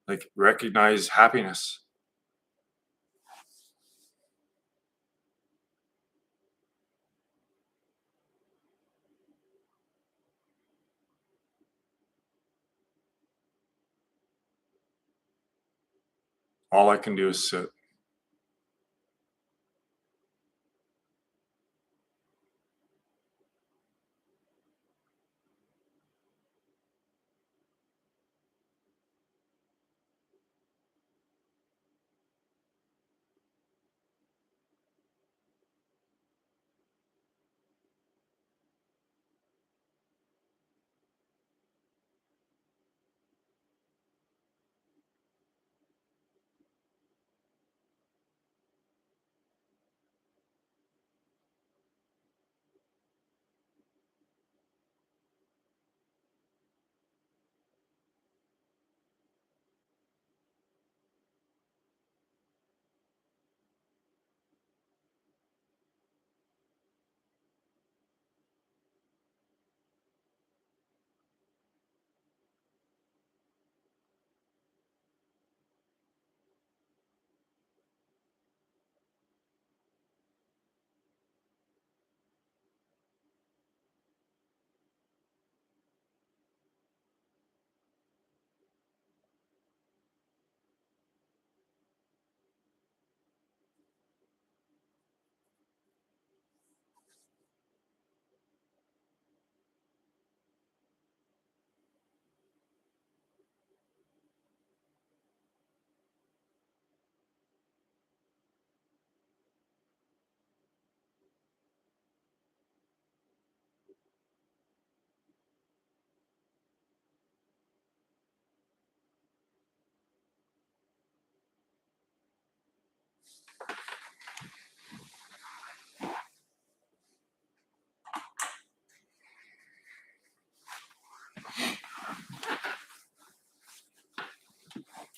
Like recognize happiness. All I can do is sit.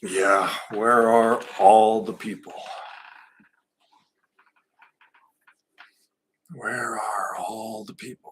Yeah, where are all the people? Where are all the people?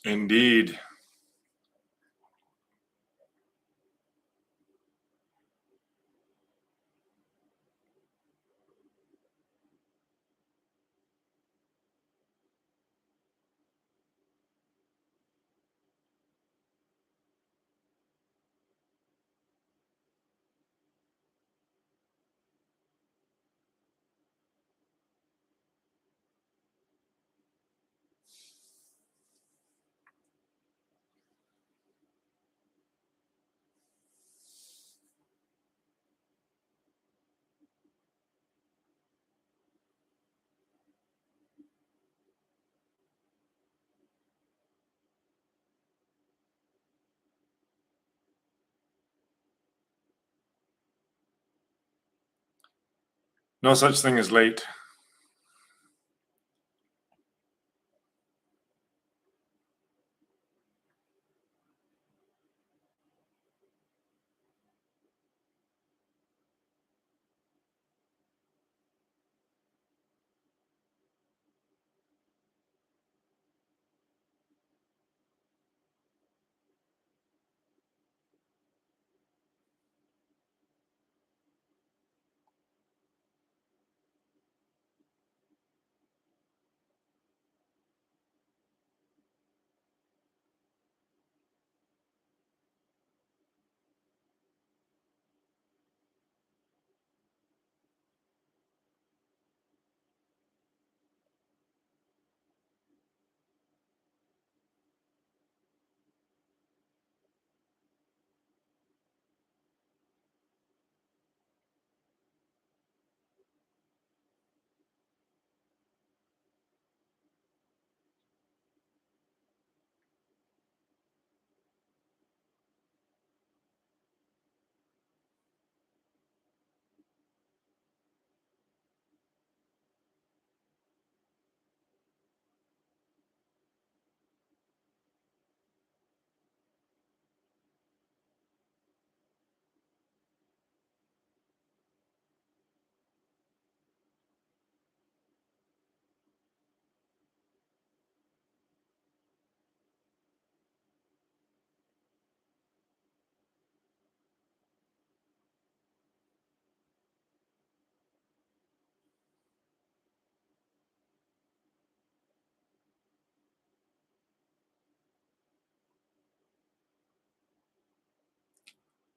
Indeed. No such thing as late.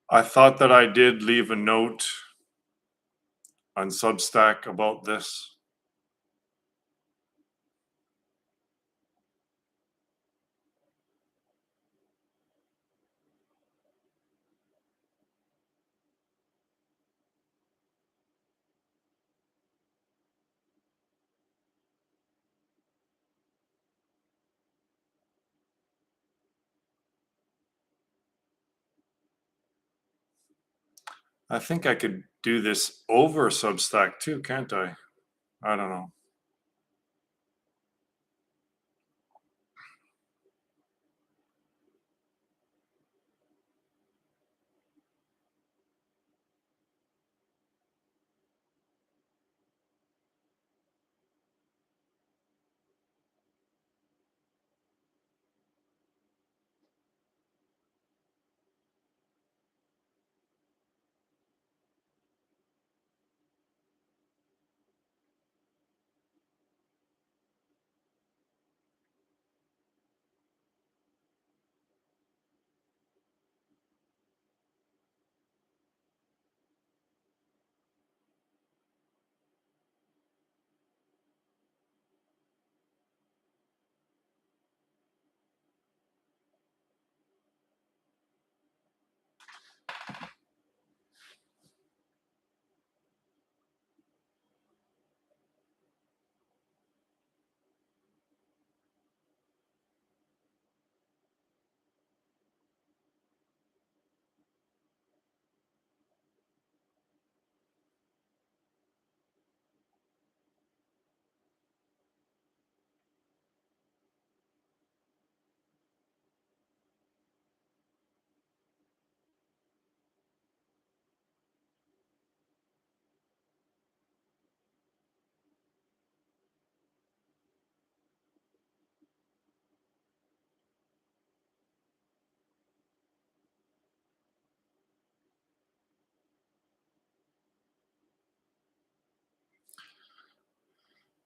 I thought that I did leave a note on Substack about this. I think I could do this over Substack too, can't I? I don't know.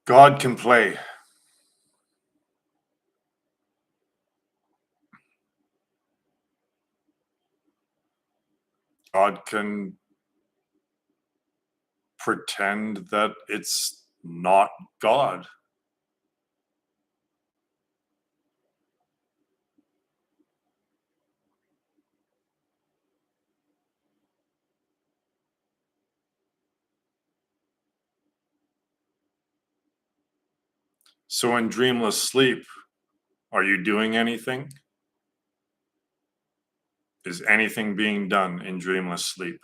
God can play. God can pretend that it's not God. So in dreamless sleep, are you doing anything? Is anything being done in dreamless sleep?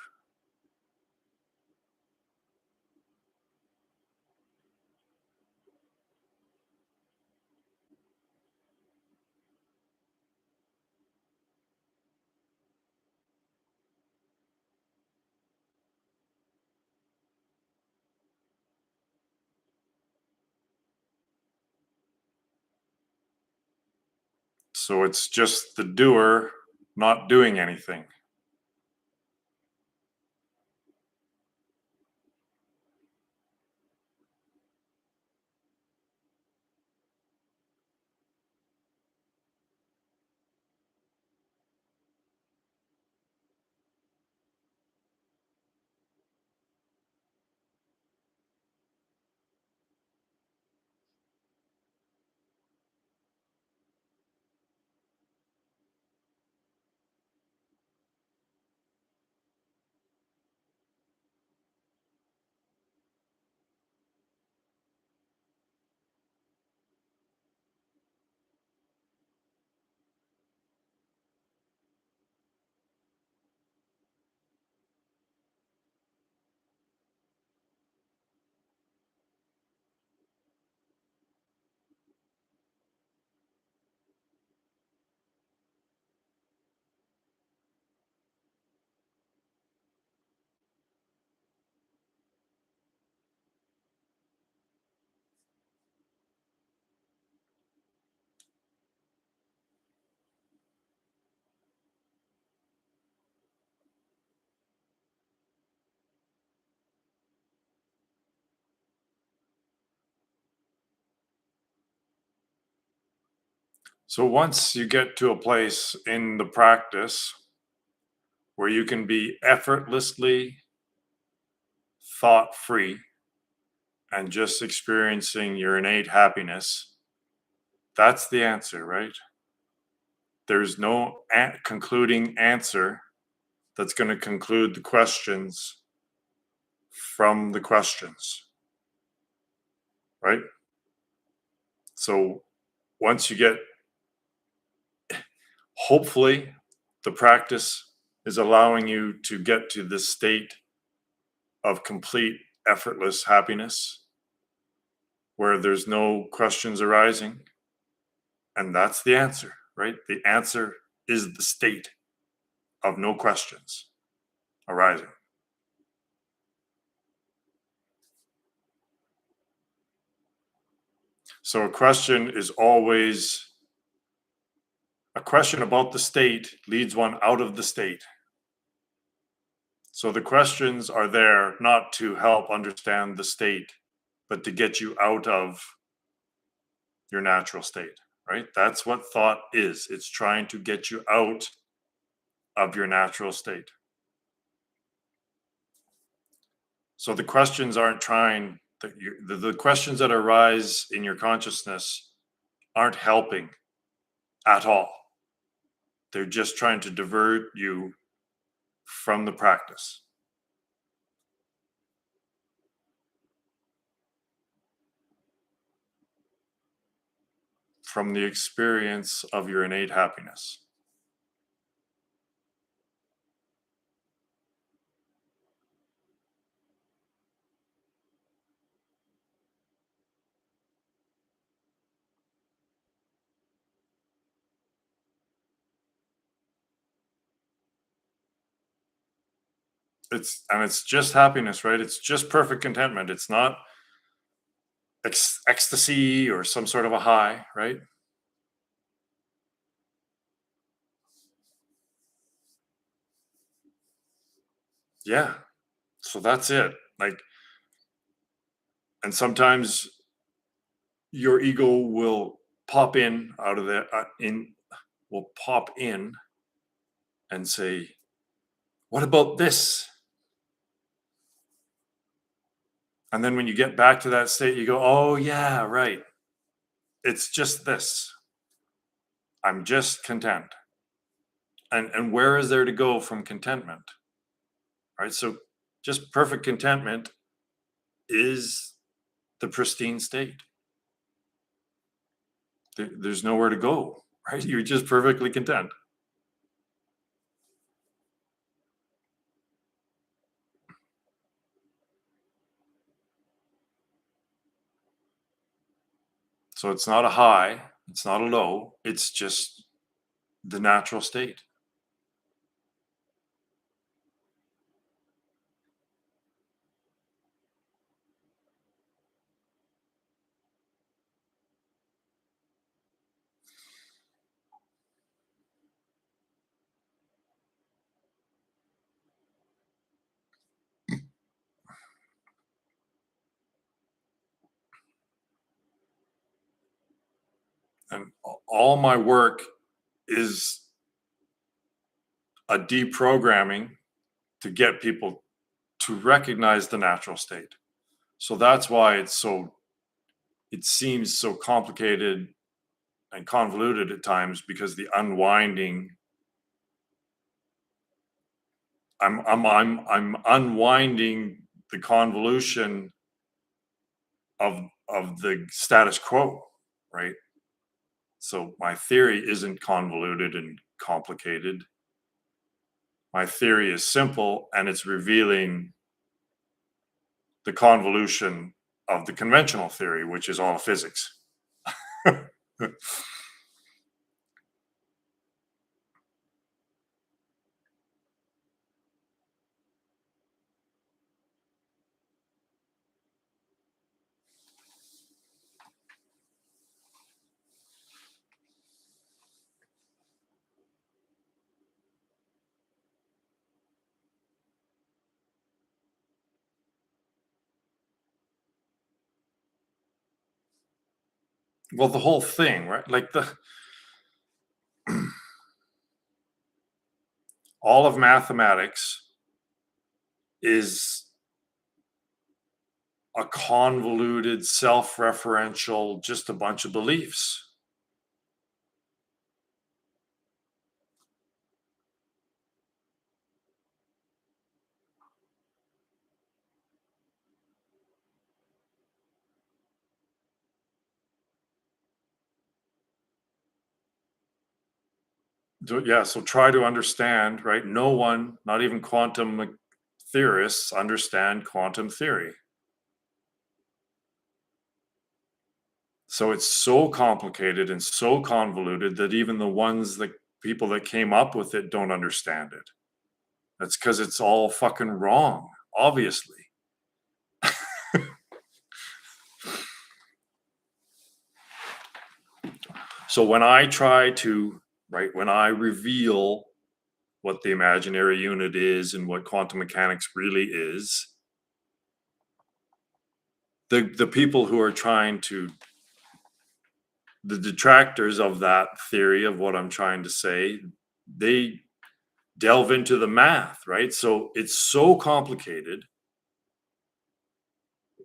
So it's just the doer not doing anything. So once you get to a place in the practice where you can be effortlessly thought free and just experiencing your innate happiness, that's the answer, right? There's no concluding answer that's going to conclude the questions from the questions, right? So once you get, hopefully, the practice is allowing you to get to this state of complete effortless happiness where there's no questions arising. And that's the answer, right? The answer is the state of no questions arising. So a question is always, a question about the state leads one out of the state. So the questions are there not to help understand the state, but to get you out of your natural state, right? That's what thought is. It's trying to get you out of your natural state. So the questions aren't trying, the questions that arise in your consciousness aren't helping at all. They're just trying to divert you from the practice. From the experience of your innate happiness. It's just happiness, right? It's just perfect contentment. It's not ecstasy or some sort of a high, right? Yeah. So that's it. Like, and sometimes your ego will pop in out of the will pop in and say, "What about this?" And then when you get back to that state, you go, "Oh yeah, right. It's just this. I'm just content." And where is there to go from contentment? Right? So just perfect contentment is the pristine state. There's nowhere to go, right? You're just perfectly content. So it's not a high, it's not a low, it's just the natural state. And all my work is a deprogramming to get people to recognize the natural state. So that's why it seems so complicated and convoluted at times, because the unwinding, I'm unwinding the convolution of the status quo, right? So my theory isn't convoluted and complicated. My theory is simple, and it's revealing the convolution of the conventional theory, which is all physics. Well, the whole thing, right? Like all of mathematics is a convoluted, self-referential, just a bunch of beliefs. So try to understand, right? No one, not even quantum theorists, understand quantum theory. So it's so complicated and so convoluted that even the people that came up with it don't understand it. That's because it's all fucking wrong, obviously. So when I try to, right, when I reveal what the imaginary unit is and what quantum mechanics really is, the people who are trying to, the detractors of that theory of what I'm trying to say, they delve into the math, right? So it's so complicated.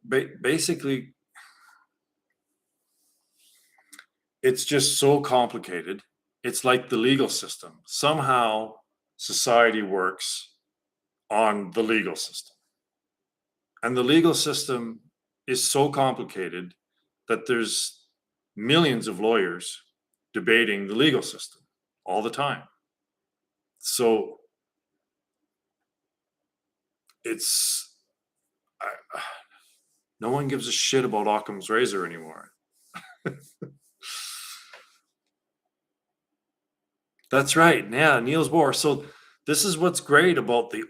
Basically, it's just so complicated. It's like the legal system. Somehow society works on the legal system. And the legal system is so complicated that there's millions of lawyers debating the legal system all the time. So it's no one gives a shit about Occam's razor anymore. That's right. Yeah, Niels Bohr. So this is what's great about the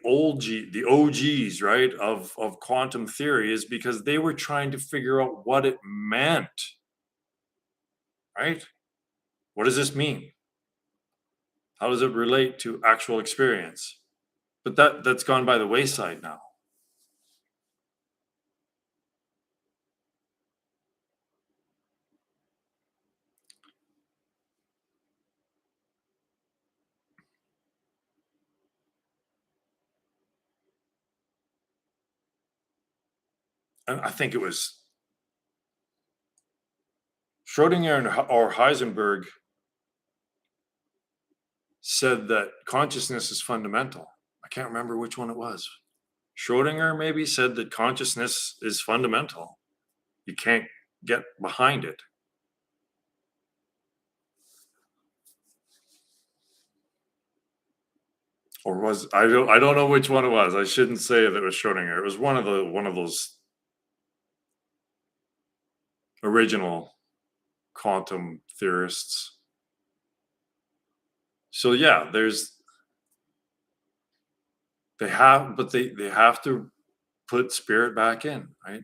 OGs, right, of quantum theory, is because they were trying to figure out what it meant. Right? What does this mean? How does it relate to actual experience? But that's gone by the wayside now. And I think it was Schrodinger or Heisenberg said that consciousness is fundamental. I can't remember which one it was. Schrodinger maybe said that consciousness is fundamental. You can't get behind it. Or was I don't know which one it was. I shouldn't say that it was Schrodinger. It was one of those original quantum theorists. So yeah, they have to put spirit back in, right?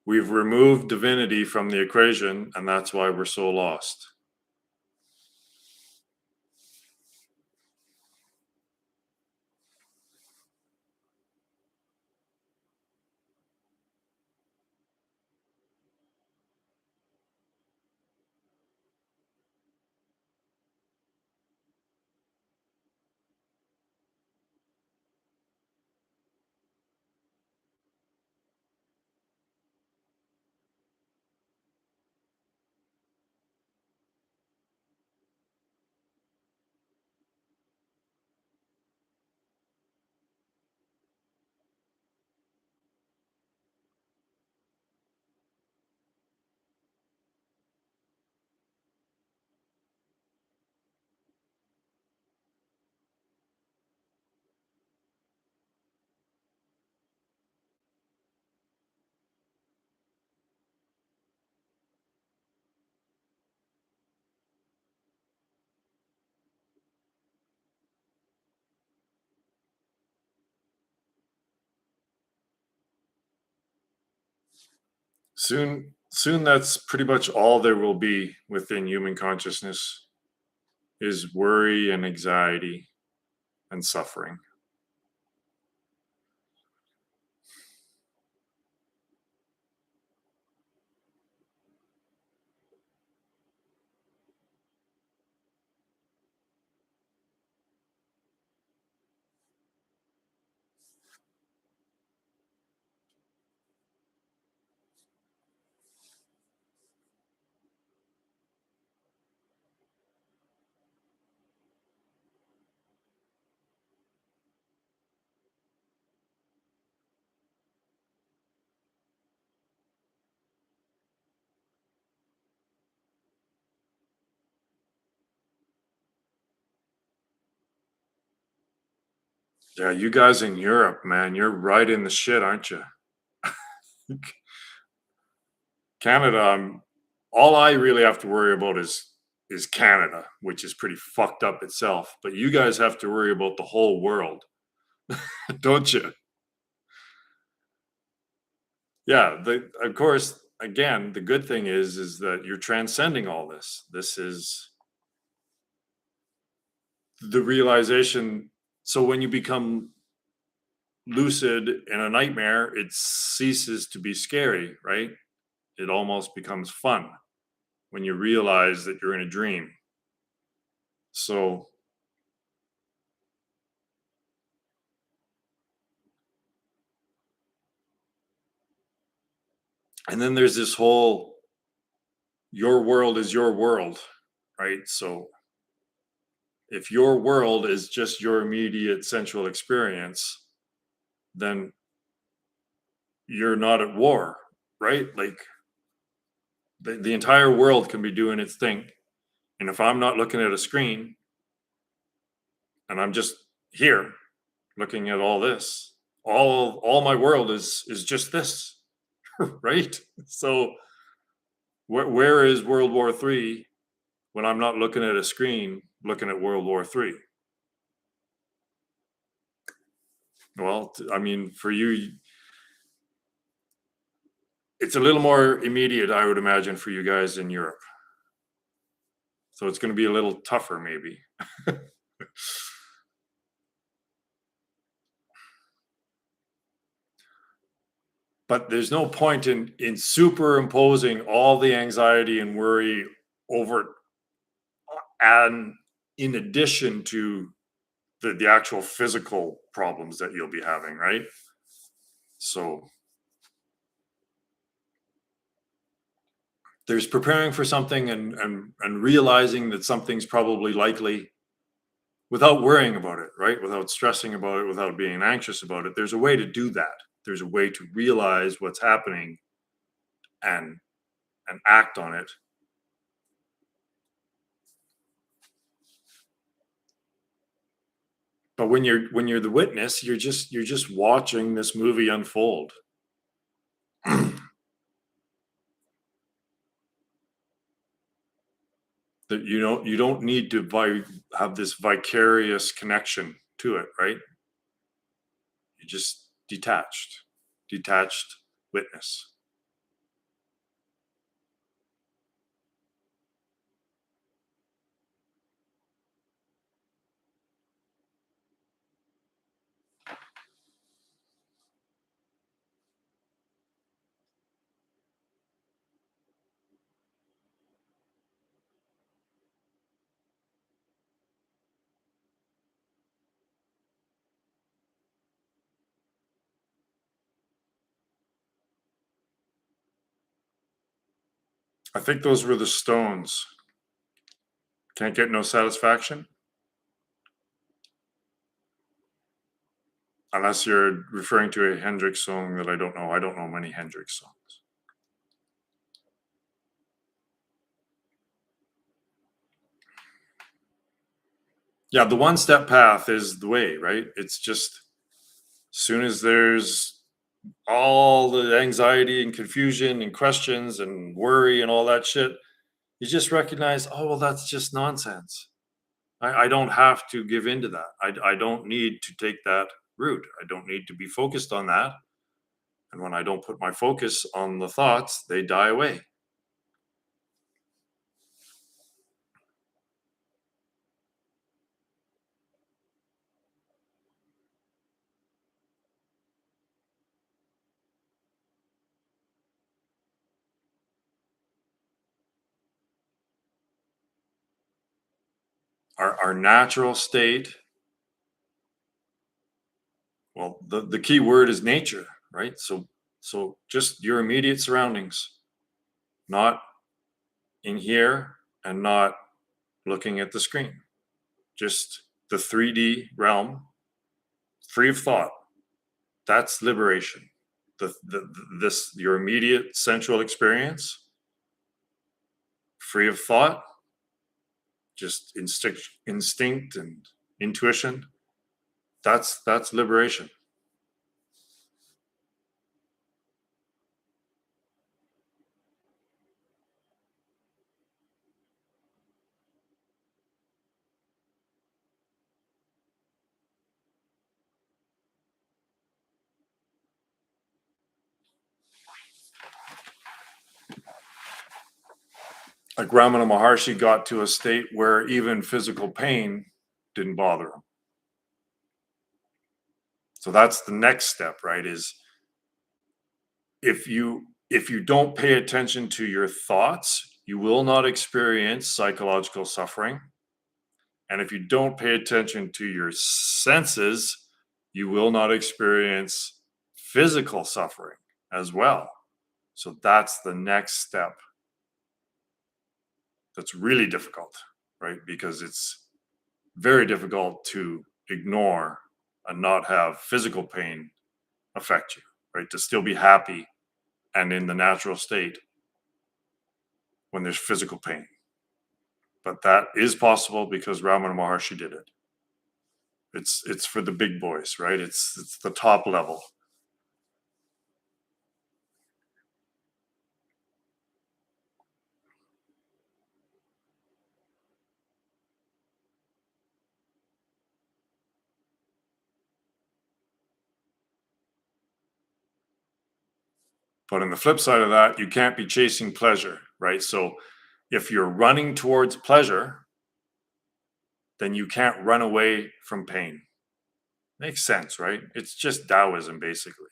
We've removed divinity from the equation, and that's why we're so lost. Soon that's pretty much all there will be within human consciousness is worry and anxiety and suffering. Yeah, you guys in Europe, man, you're right in the shit, aren't you? Canada, all I really have to worry about is Canada, which is pretty fucked up itself. But you guys have to worry about the whole world, don't you? Yeah, of course, again, the good thing is that you're transcending all this. This is the realization. So when you become lucid in a nightmare, it ceases to be scary, right? It almost becomes fun when you realize that you're in a dream. So, and then there's this whole your world is your world, right? So, if your world is just your immediate sensual experience, then you're not at war, right? Like the entire world can be doing its thing. And if I'm not looking at a screen and I'm just here looking at all this, all my world is just this, right? So where is World War III when I'm not looking at a screen looking at World War III? Well, I mean, for you, it's a little more immediate, I would imagine, for you guys in Europe. So it's going to be a little tougher, maybe. But there's no point in superimposing all the anxiety and worry over and in addition to the actual physical problems that you'll be having, right? So there's preparing for something and realizing that something's probably likely without worrying about it, right? Without stressing about it, without being anxious about it. There's a way to do that. There's a way to realize what's happening and and act on it. But when you're the witness, you're just watching this movie unfold. That you don't need to have this vicarious connection to it, right? You just detached witness. I think those were the Stones. Can't get no satisfaction unless you're referring to a Hendrix song that I don't know. I don't know many Hendrix songs. Yeah, the one step path is the way, right? It's just as soon as there's all the anxiety and confusion and questions and worry and all that shit, you just recognize, oh, well, that's just nonsense. I don't have to give in to that. I don't need to take that route. I don't need to be focused on that. And when I don't put my focus on the thoughts, they die away. Our natural state, well, the key word is nature, right? So just your immediate surroundings, not in here and not looking at the screen. Just the 3D realm, free of thought. That's liberation. This your immediate sensual experience, free of thought, just instinct and intuition. That's liberation. Like Ramana Maharshi got to a state where even physical pain didn't bother him. So that's the next step, right? Is if you don't pay attention to your thoughts, you will not experience psychological suffering. And if you don't pay attention to your senses, you will not experience physical suffering as well. So that's the next step. That's really difficult, right? Because it's very difficult to ignore and not have physical pain affect you, right? To still be happy and in the natural state when there's physical pain. But that is possible because Ramana Maharshi did it. It's for the big boys, right? It's the top level. But on the flip side of that, you can't be chasing pleasure, right? So if you're running towards pleasure, then you can't run away from pain. Makes sense, right? It's just Taoism, basically.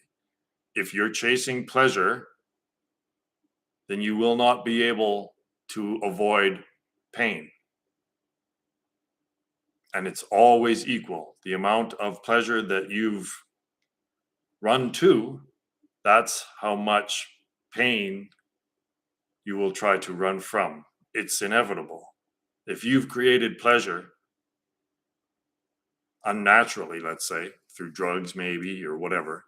If you're chasing pleasure, then you will not be able to avoid pain. And it's always equal. The amount of pleasure that you've run to, that's how much pain you will try to run from. It's inevitable. If you've created pleasure unnaturally, let's say, through drugs maybe or whatever,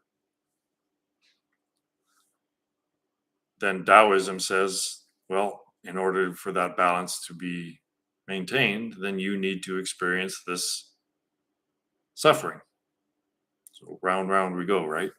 then Taoism says, well, in order for that balance to be maintained, then you need to experience this suffering. So round we go, right?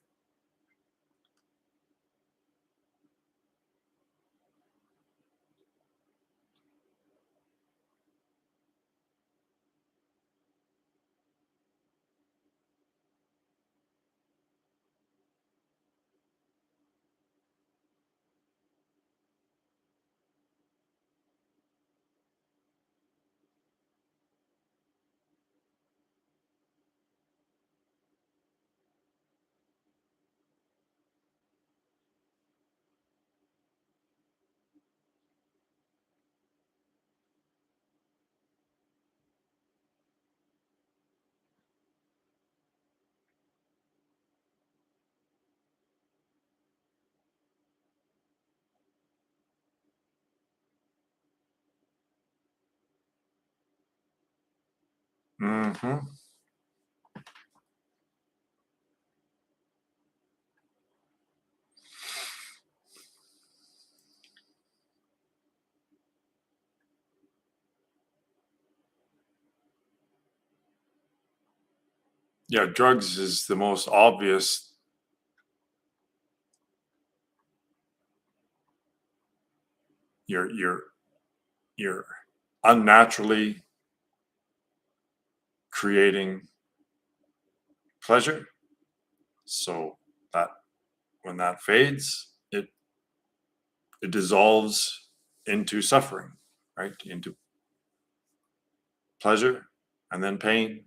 Mm-hmm. Yeah, drugs is the most obvious. You're unnaturally creating pleasure. So that when that fades, it dissolves into suffering, right? Into pleasure and then pain.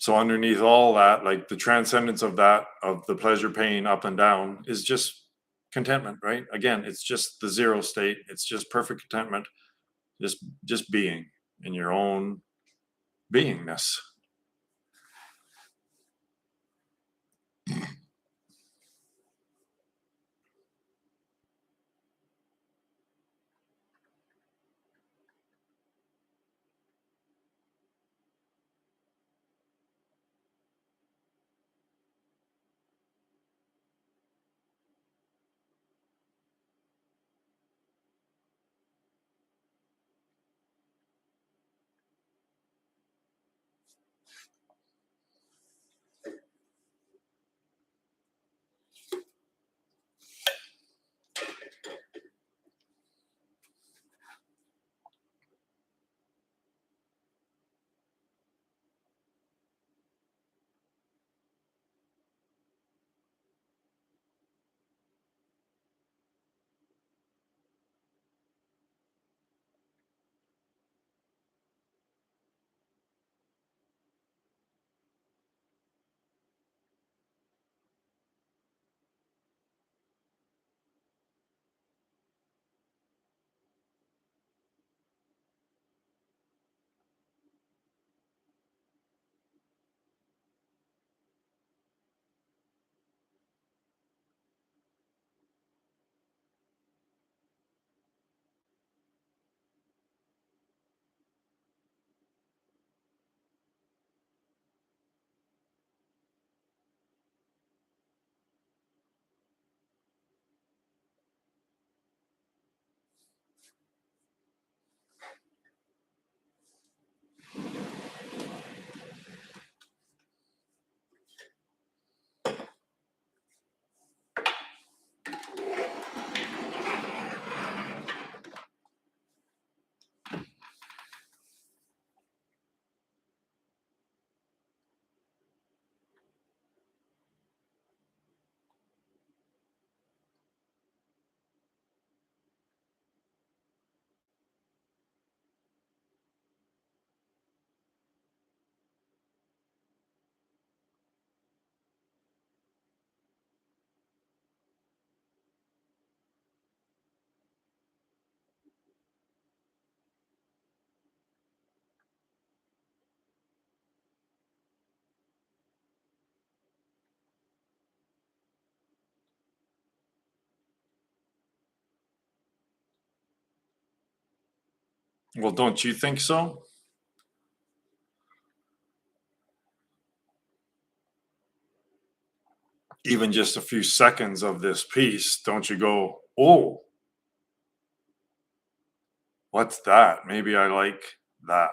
So underneath all that, like the transcendence of that, of the pleasure, pain, up and down, is just contentment, right? Again, it's just the zero state. It's just perfect contentment, just being in your own beingness. Well, don't you think so? Even just a few seconds of this piece, don't you go, oh, what's that? Maybe I like that.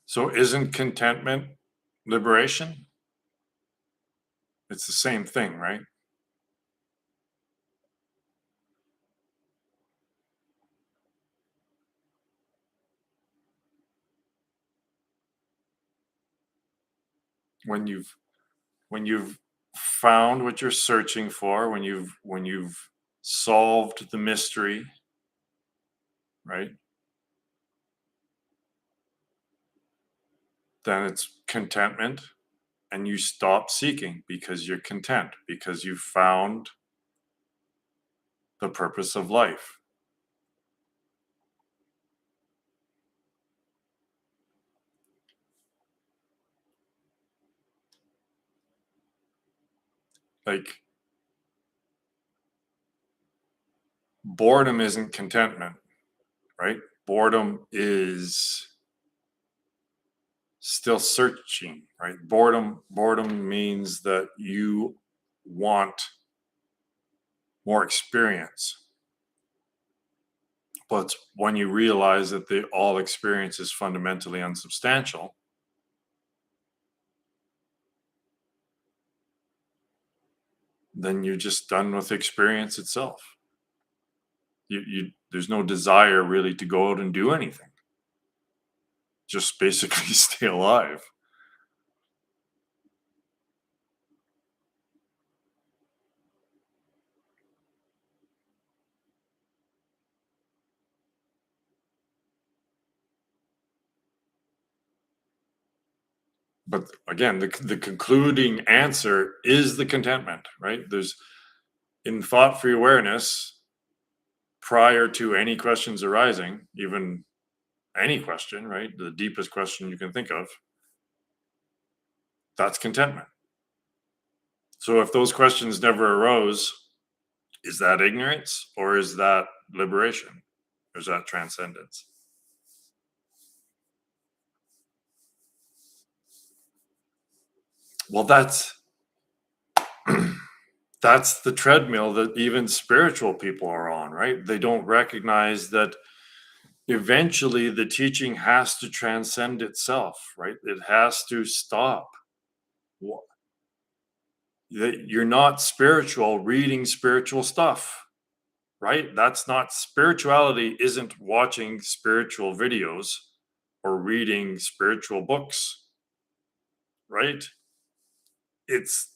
So isn't contentment liberation? It's the same thing, right? When you've found what you're searching for, when you've solved the mystery, right? Then it's contentment, and you stop seeking because you're content, because you found the purpose of life. Like, boredom isn't contentment, right? Boredom is still searching, right? Boredom means that you want more experience. But when you realize that the all experience is fundamentally unsubstantial, then you're just done with experience itself. You there's no desire really to go out and do anything. Just basically stay alive. But again, the concluding answer is the contentment, right? There's in thought free awareness, prior to any questions arising, even any question, right? The deepest question you can think of, that's contentment. So if those questions never arose, is that ignorance or is that liberation? Or is that transcendence? Well, that's the treadmill that even spiritual people are on, right? They don't recognize that eventually the teaching has to transcend itself, right? It has to stop. You're not spiritual reading spiritual stuff, right? That's not spirituality, isn't watching spiritual videos or reading spiritual books, right? It's,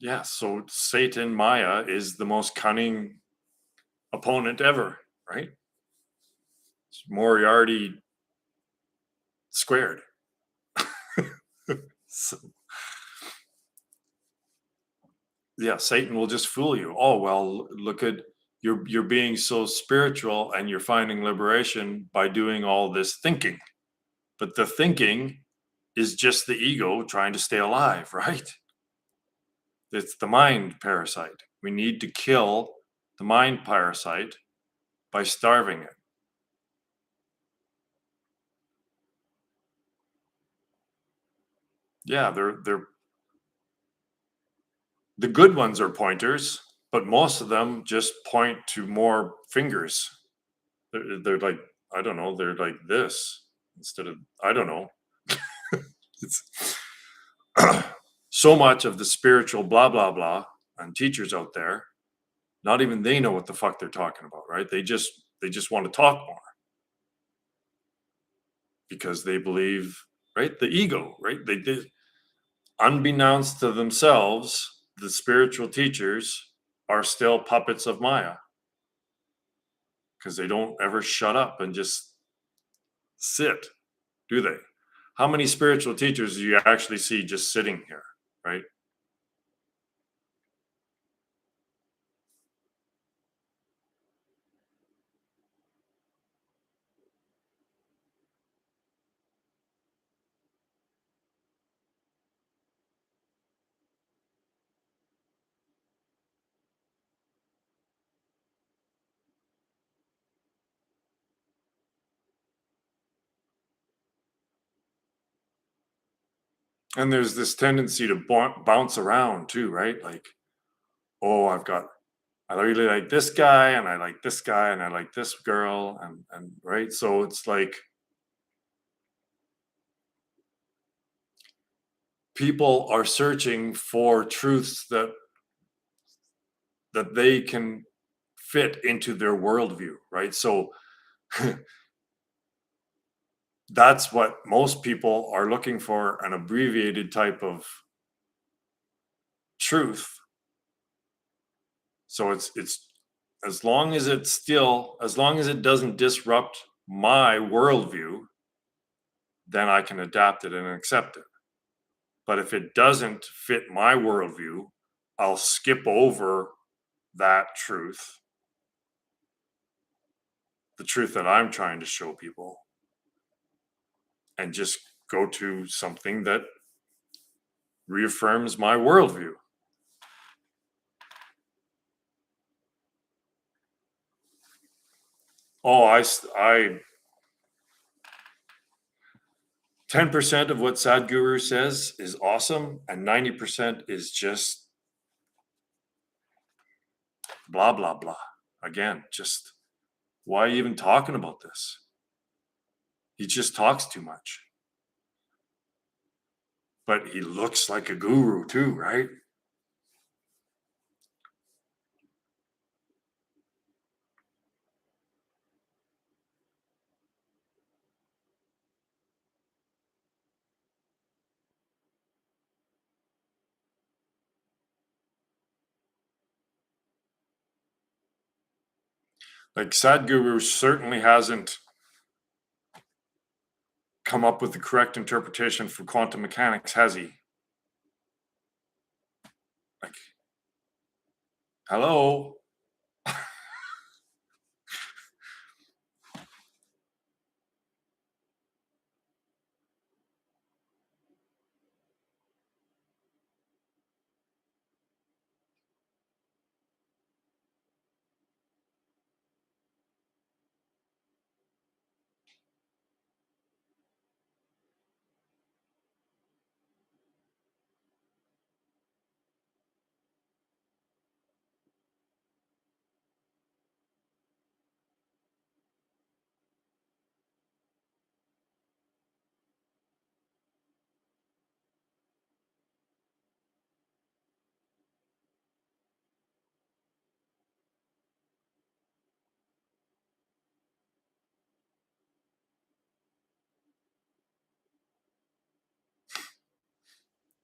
yeah, so Satan Maya is the most cunning opponent ever, right? It's Moriarty squared. So, yeah, Satan will just fool you. Oh, well, look at you're being so spiritual and you're finding liberation by doing all this thinking. But the thinking is just the ego trying to stay alive, right? It's the mind parasite. We need to kill the mind parasite by starving it. Yeah, they're the good ones are pointers, but most of them just point to more fingers. They're like, I don't know, they're like this instead of, I don't know. It's so much of the spiritual blah blah blah and teachers out there, not even they know what the fuck they're talking about, right? They just want to talk more because they believe, right? The ego, right? They did, unbeknownst to themselves, the spiritual teachers are still puppets of Maya because they don't ever shut up and just sit, do they? How many spiritual teachers do you actually see just sitting here? right? And there's this tendency to bounce around too, right? Like, oh, I really like this guy, and I like this guy, and I like this girl, and right. So it's like people are searching for truths that they can fit into their worldview, right? So that's what most people are looking for, an abbreviated type of truth. So it's as long as it doesn't disrupt my worldview, then I can adapt it and accept it. But if it doesn't fit my worldview, I'll skip over that truth, the truth that I'm trying to show people, and just go to something that reaffirms my worldview. Oh, I 10% of what Sadhguru says is awesome, and 90% is just blah, blah, blah. Again, just why are you even talking about this? He just talks too much. But he looks like a guru too, right? Like Sadhguru certainly hasn't come up with the correct interpretation for quantum mechanics, has he? Like, hello?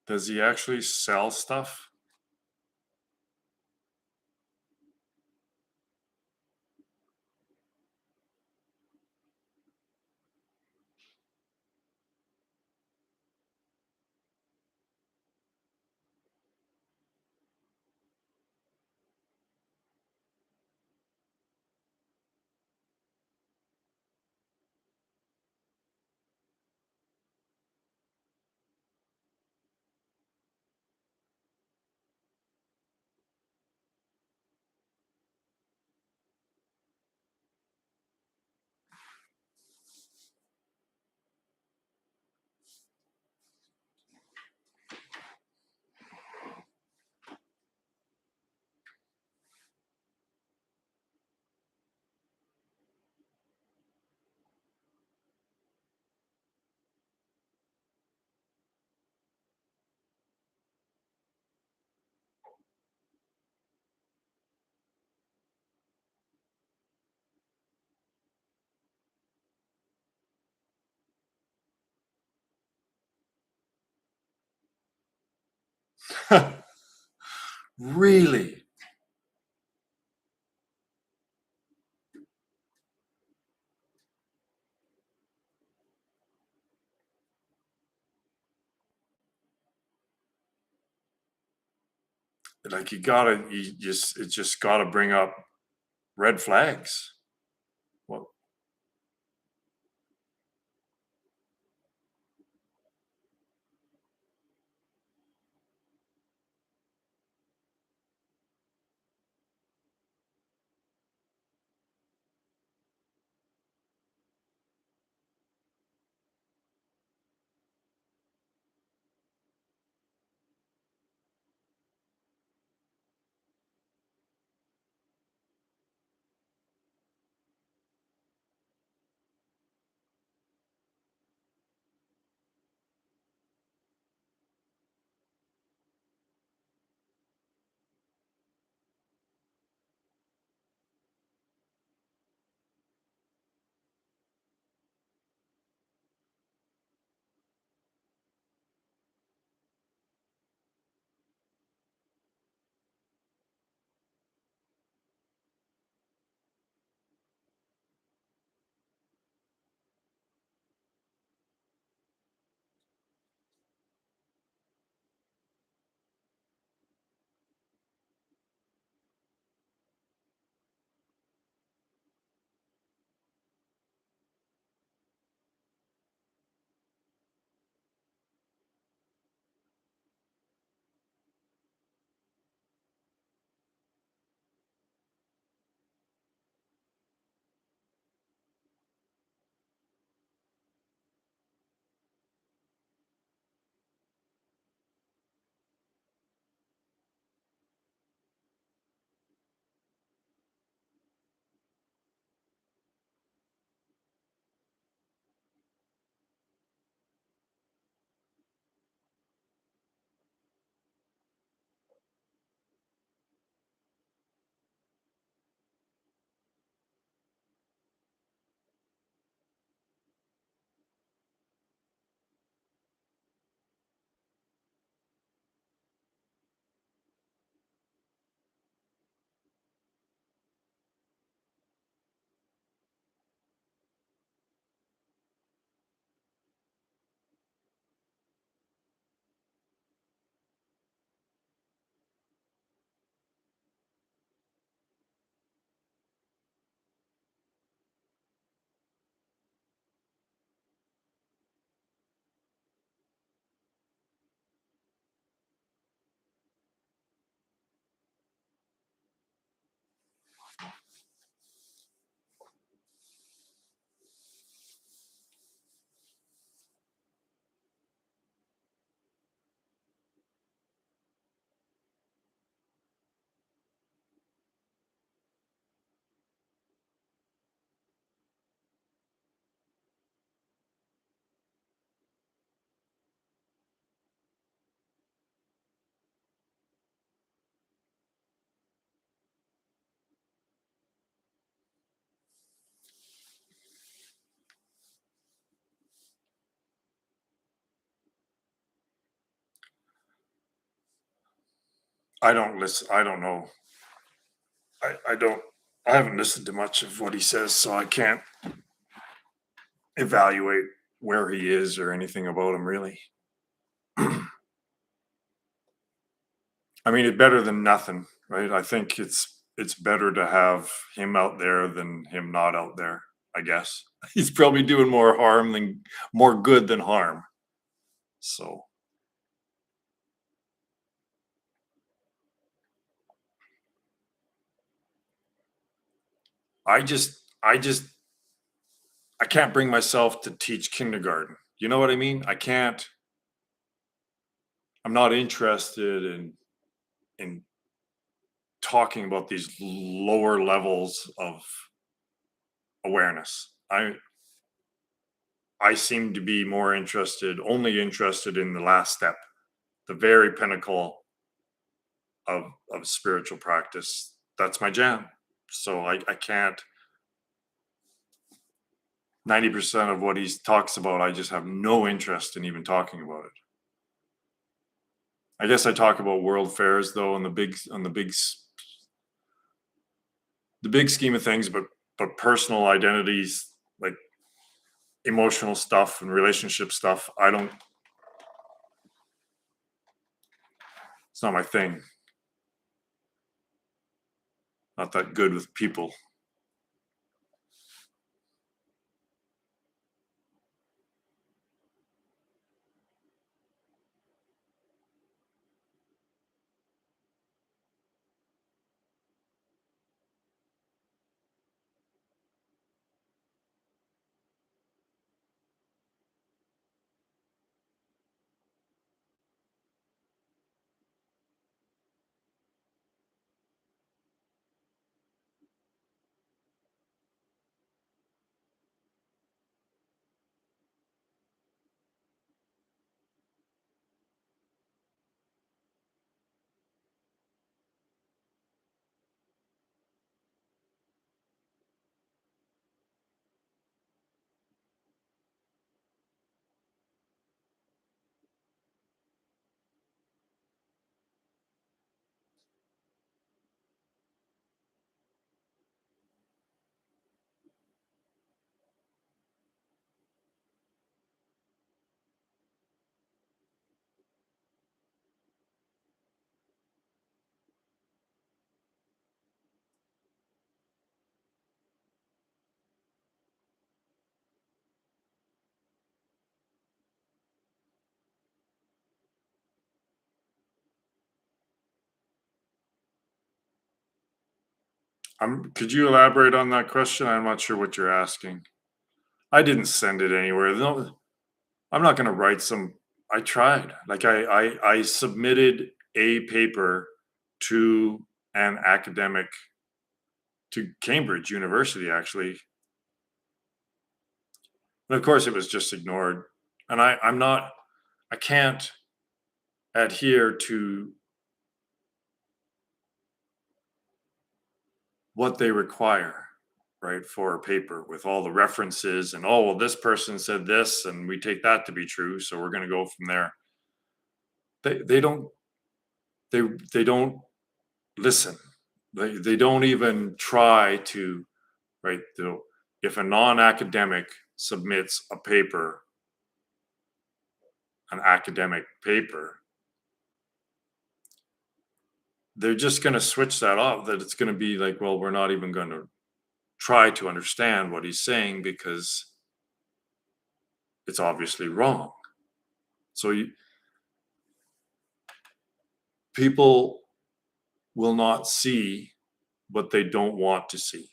Does he actually sell stuff? Really? like it just gotta bring up red flags. Well, I don't listen. I don't know. I don't. I haven't listened to much of what he says, so I can't evaluate where he is or anything about him really. I mean, it's better than nothing, right? I think it's better to have him out there than him not out there, I guess. He's probably doing more good than harm. So, I just I can't bring myself to teach kindergarten. You know what I mean? I can't. I'm not interested in talking about these lower levels of awareness. I seem to be more only interested in the last step, the very pinnacle of spiritual practice. That's my jam. So I can't 90% of what he talks about, I just have no interest in even talking about it. I guess I talk about world fairs though, on the big scheme of things, but personal identities, like emotional stuff and relationship stuff, I don't. It's not my thing. not that good with people. Could you elaborate on that question? I'm not sure what you're asking. I didn't send it anywhere. No, I'm not going to write some. I tried. Like I submitted a paper to an academic, to Cambridge University, actually. And of course, it was just ignored. And I can't adhere to what they require, right, for a paper with all the references and, oh, well, this person said this, and we take that to be true, so we're going to go from there. They don't they they don't listen. They don't even try to, right? If a non-academic submits a paper, an academic paper, they're just going to switch that off. That it's going to be like, well, we're not even going to try to understand what he's saying because it's obviously wrong. So people will not see what they don't want to see.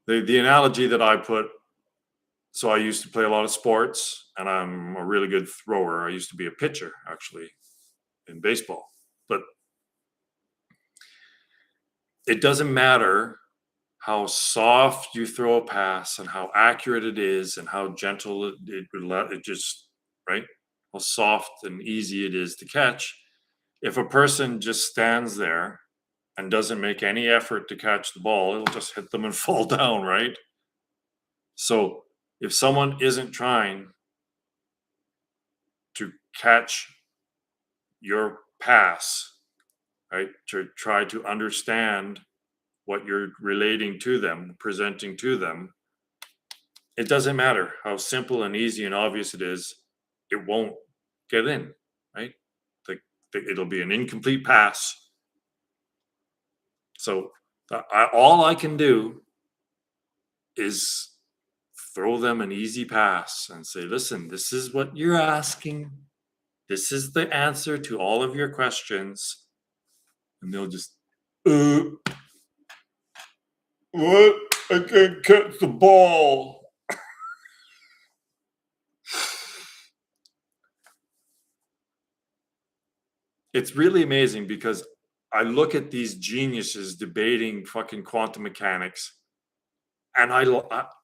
The analogy that I put, so I used to play a lot of sports and I'm a really good thrower. I used to be a pitcher actually in baseball. But it doesn't matter how soft you throw a pass and how accurate it is and how gentle it just, right? How soft and easy it is to catch. If a person just stands there and doesn't make any effort to catch the ball, it'll just hit them and fall down, right? So if someone isn't trying to catch your pass, right, to try to understand what you're relating to them, presenting to them, it doesn't matter how simple and easy and obvious it is, it won't get in, right? It'll be an incomplete pass. So all I can do is throw them an easy pass and say, listen, this is what you're asking. This is the answer to all of your questions. And they'll just, what? I can't catch the ball. It's really amazing because I look at these geniuses debating fucking quantum mechanics and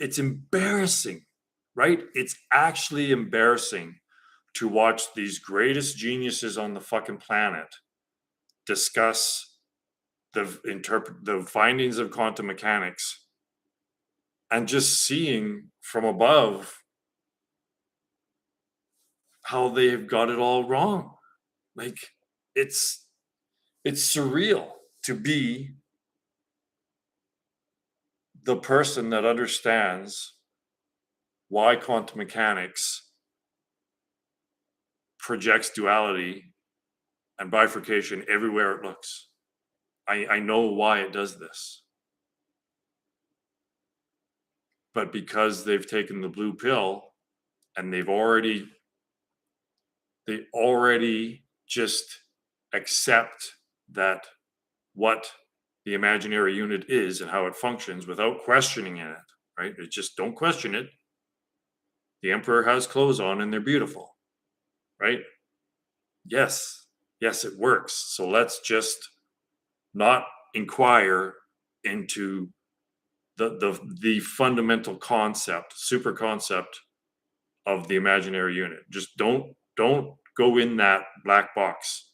it's embarrassing, right? It's actually embarrassing to watch these greatest geniuses on the fucking planet discuss the findings of quantum mechanics and just seeing from above how they've got it all wrong. Like it's surreal to be the person that understands why quantum mechanics projects duality and bifurcation everywhere it looks. I know why it does this. But because they've taken the blue pill and they already just accept that what the imaginary unit is and how it functions without questioning it, right? It just don't question it. The emperor has clothes on and they're beautiful, right? Yes, yes, it works. So let's just not inquire into the fundamental concept, super concept of the imaginary unit. Just don't go in that black box.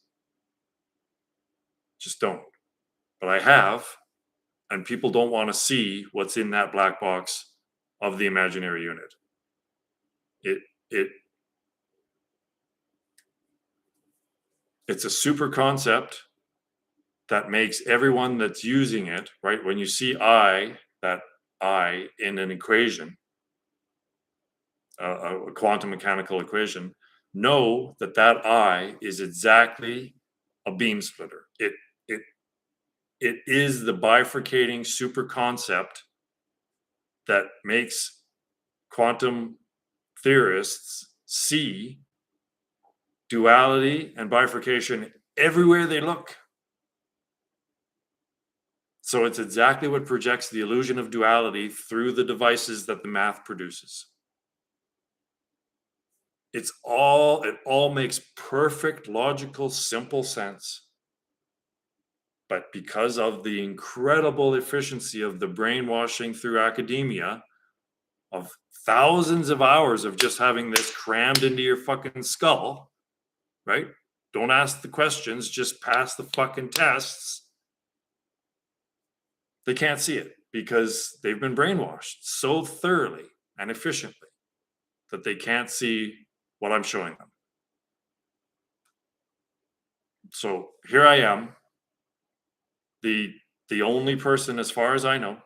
Just don't. But I have, and people don't want to see what's in that black box of the imaginary unit. It it's a super concept that makes everyone that's using it, right? When you see that I in an equation, a quantum mechanical equation, know that that I is exactly a beam splitter. It it is the bifurcating super concept that makes quantum theorists see duality and bifurcation everywhere they look. So it's exactly what projects the illusion of duality through the devices that the math produces. It all makes perfect, logical, simple sense. But because of the incredible efficiency of the brainwashing through academia, of thousands of hours of just having this crammed into your fucking skull, right? Don't ask the questions, just pass the fucking tests. They can't see it because they've been brainwashed so thoroughly and efficiently that they can't see what I'm showing them. So here I am, the only person, as far as I know,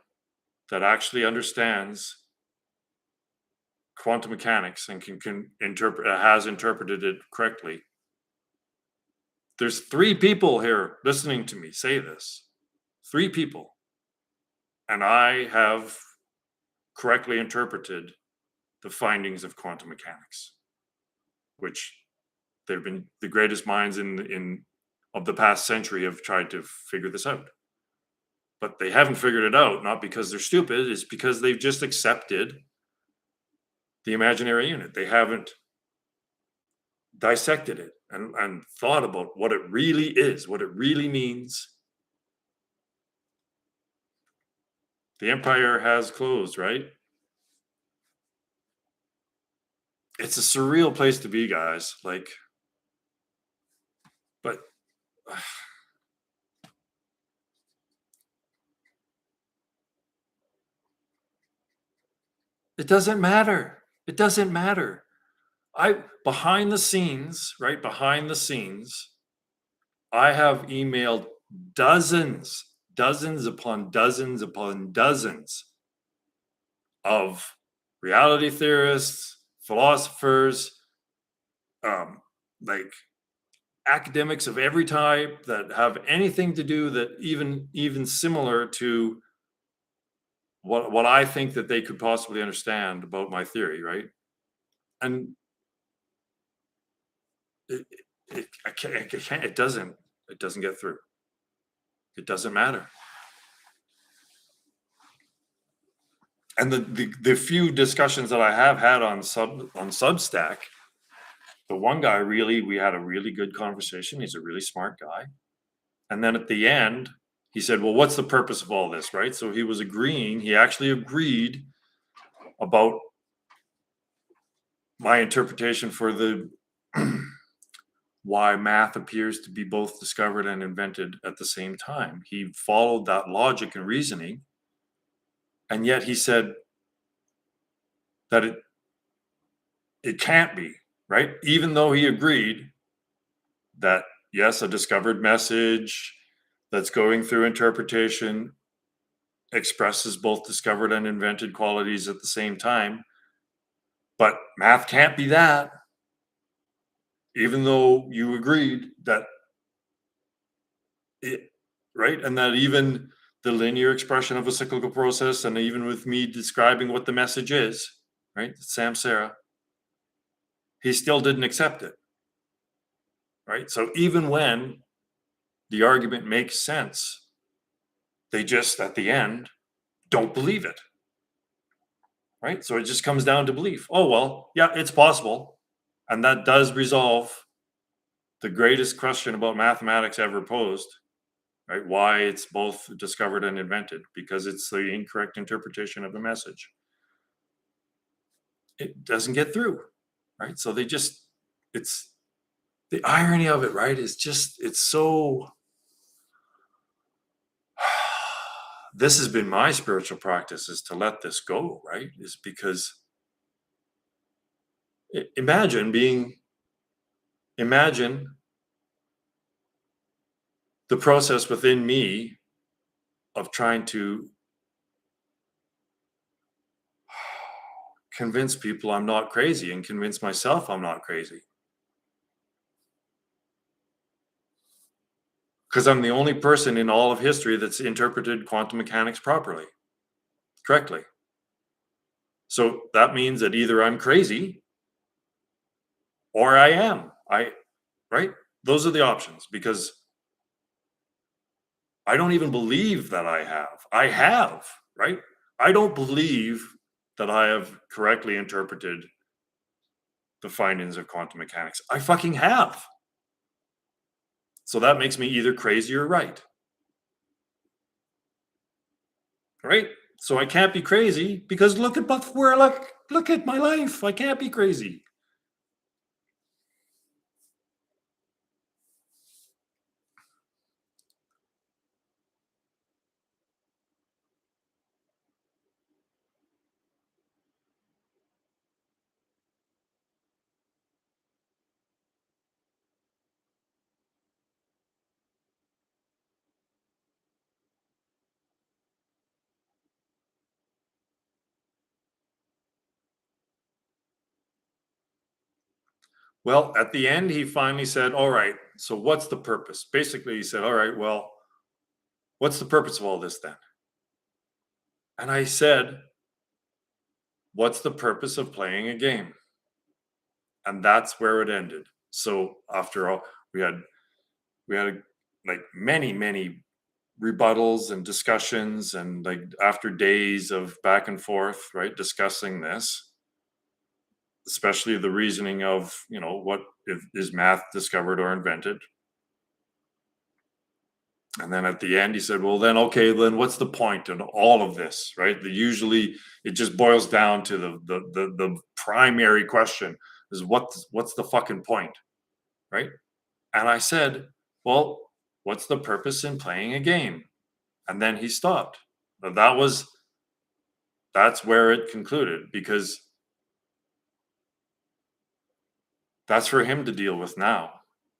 that actually understands quantum mechanics and can interpret, has interpreted it correctly. There's 3 people here listening to me say this. 3 people. And I have correctly interpreted the findings of quantum mechanics, which they've been the greatest minds in of the past century have tried to figure this out. But they haven't figured it out, not because they're stupid, it's because they've just accepted the imaginary unit. They haven't dissected it and thought about what it really is, what it really means. The empire has closed, right? It's a surreal place to be, guys. Like, but it doesn't matter. It doesn't matter. Behind the scenes, right? Behind the scenes, I have emailed dozens upon dozens upon dozens of reality theorists, philosophers, like academics of every type that have anything to do that even similar to what I think that they could possibly understand about my theory, right? And it doesn't get through. It doesn't matter. And the few discussions that I have had on Substack, the one guy we had a really good conversation. He's a really smart guy. And then at the end, he said, well, what's the purpose of all this, right? So he actually agreed about my interpretation for the why math appears to be both discovered and invented at the same time. He followed that logic and reasoning. And yet he said that it can't be, right? Even though he agreed that, yes, a discovered message that's going through interpretation expresses both discovered and invented qualities at the same time. But math can't be that. Even though you agreed that it, right? And that even the linear expression of a cyclical process, and even with me describing what the message is, right? Samsara, he still didn't accept it, right? So even when the argument makes sense, they just, at the end, don't believe it, right? So it just comes down to belief. Oh, well, yeah, it's possible. And that does resolve the greatest question about mathematics ever posed, right? Why it's both discovered and invented, because it's the incorrect interpretation of a message. It doesn't get through, right? So they just, it's the irony of it, right? Is just, it's so, this has been my spiritual practice, is to let this go, right? Is because imagine the process within me of trying to convince people I'm not crazy and convince myself I'm not crazy. Because I'm the only person in all of history that's interpreted quantum mechanics properly, correctly. So that means that either I'm crazy or I am. Right? Those are the options, because I don't even believe that I have. I have, right? I don't believe that I have correctly interpreted the findings of quantum mechanics. I fucking have. So that makes me either crazy or right. Right? So I can't be crazy, because look at where look at my life. I can't be crazy. Well, at the end, he finally said, all right, so what's the purpose? Basically, he said, all right, well, what's the purpose of all this then? And I said, what's the purpose of playing a game? And that's where it ended. So after all, we had like many rebuttals and discussions, and like after days of back and forth, right, discussing this, especially the reasoning of, what is math discovered or invented. And then at the end, he said, well, then, okay, then what's the point in all of this, right? Usually it just boils down to the primary question is what's the fucking point, right? And I said, well, what's the purpose in playing a game? And then he stopped. But that's where it concluded, because that's for him to deal with now,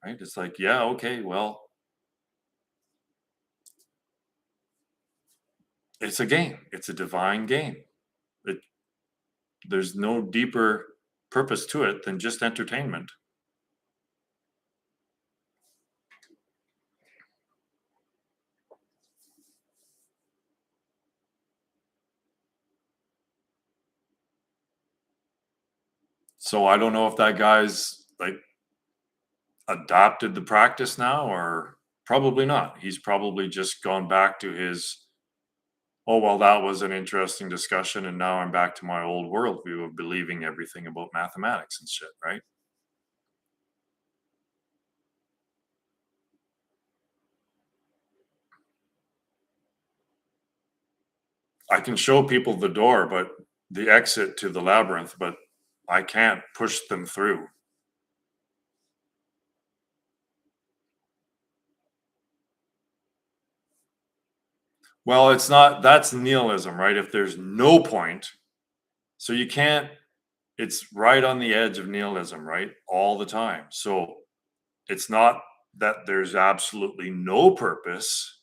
right? It's like, yeah, okay, well, it's a game. It's a divine game. It, there's no deeper purpose to it than just entertainment. So I don't know if that guy's like adopted the practice now, or probably not. He's probably just gone back to his, oh, well, that was an interesting discussion, and now I'm back to my old worldview of believing everything about mathematics and shit, right? I can show people the door, but the exit to the labyrinth, but I can't push them through. Well, it's not, that's nihilism, right? If there's no point, so you can't, it's right on the edge of nihilism, right? All the time. So it's not that there's absolutely no purpose,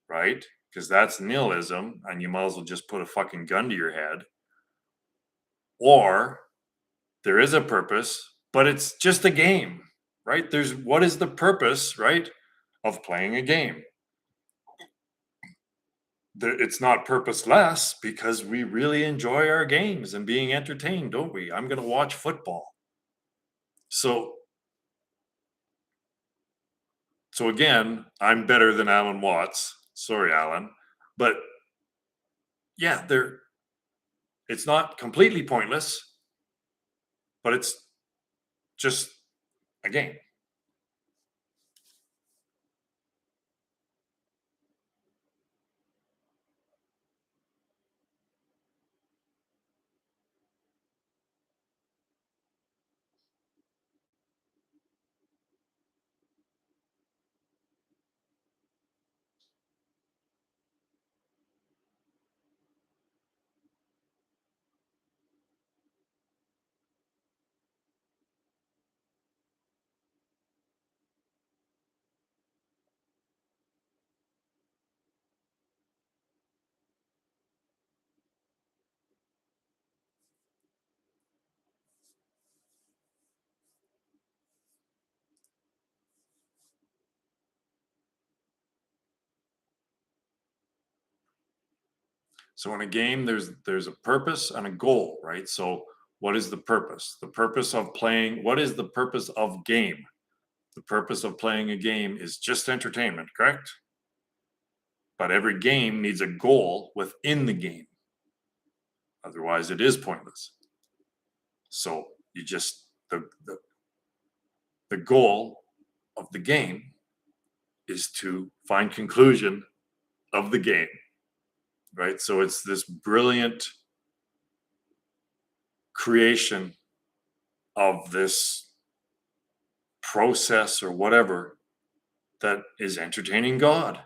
right? Because that's nihilism, and you might as well just put a fucking gun to your head. Or there is a purpose, but it's just a game, right? What is the purpose, right, of playing a game? it's not purposeless because we really enjoy our games and being entertained, don't we? I'm going to watch football. So, so again, I'm better than Alan Watts. Sorry, Alan, but yeah, it's not completely pointless, but it's just a game. So in a game, there's a purpose and a goal, right? So what is the purpose? The purpose of playing, what is the purpose of game? The purpose of playing a game is just entertainment, correct? But every game needs a goal within the game. Otherwise, it is pointless. So you just the goal of the game is to find conclusion of the game, right? So it's this brilliant creation of this process or whatever that is entertaining God.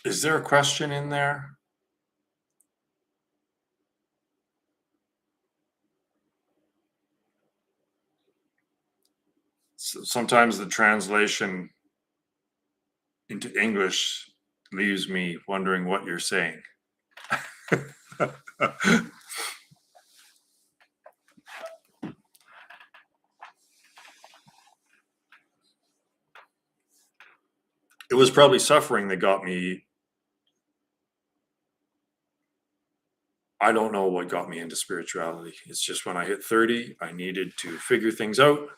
Is there a question in there? Sometimes the translation into English leaves me wondering what you're saying. It was probably suffering that got me. I don't know what got me into spirituality. It's just when I hit 30, I needed to figure things out.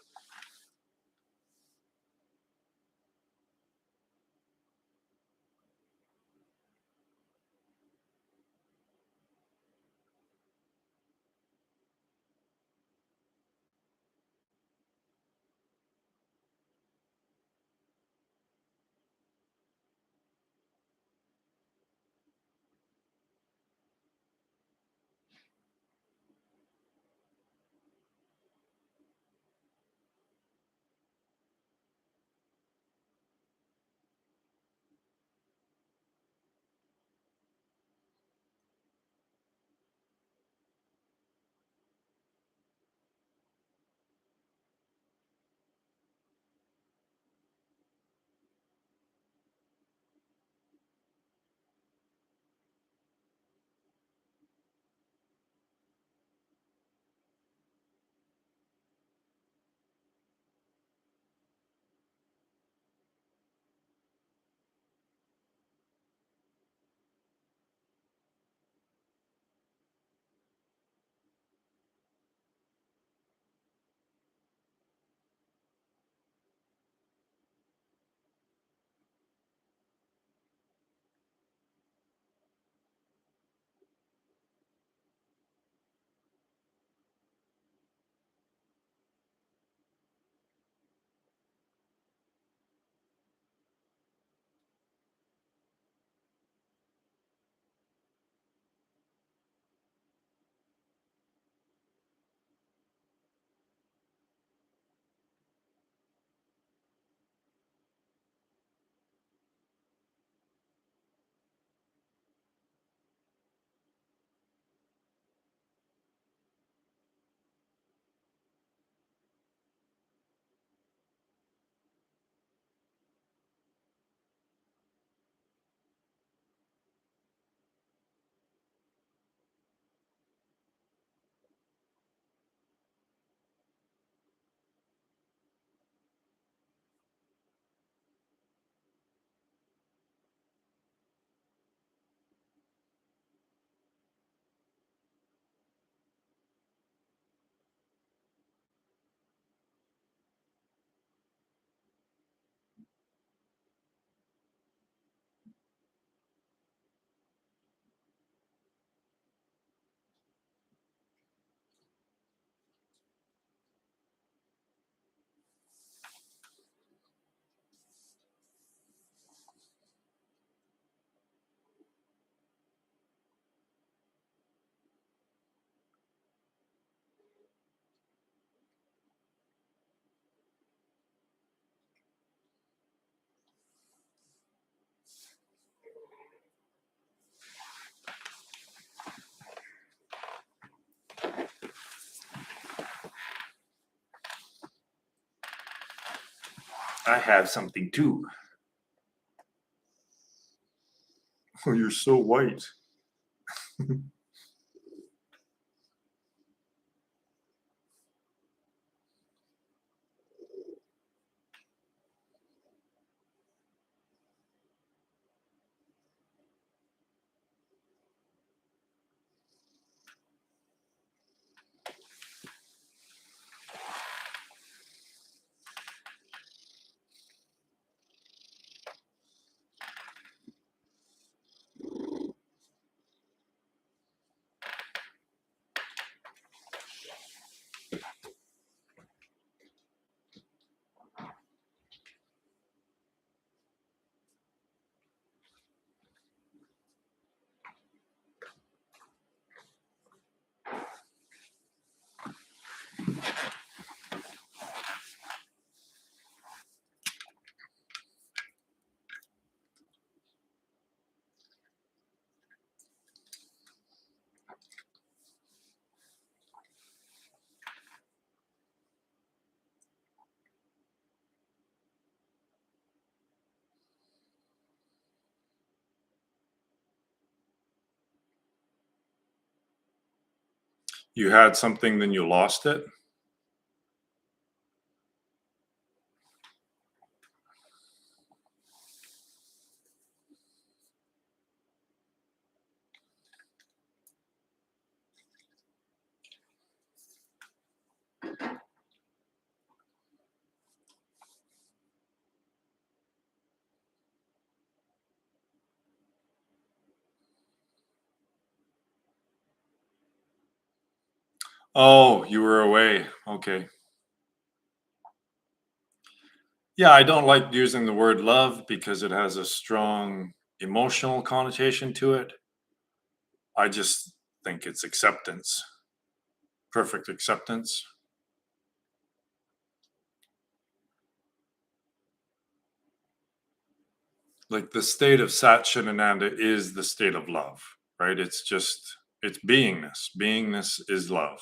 I have something too. Oh, you're so white. You had something, then you lost it? Oh, you were away. Okay. Yeah, I don't like using the word love because it has a strong emotional connotation to it. I just think it's acceptance, perfect acceptance. Like the state of Sat Chidananda is the state of love, right? It's beingness. Beingness is love.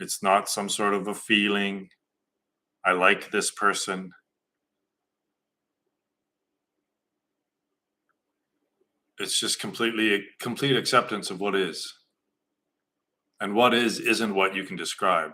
It's not some sort of a feeling. I like this person. It's just complete acceptance of what is. And what is isn't what you can describe.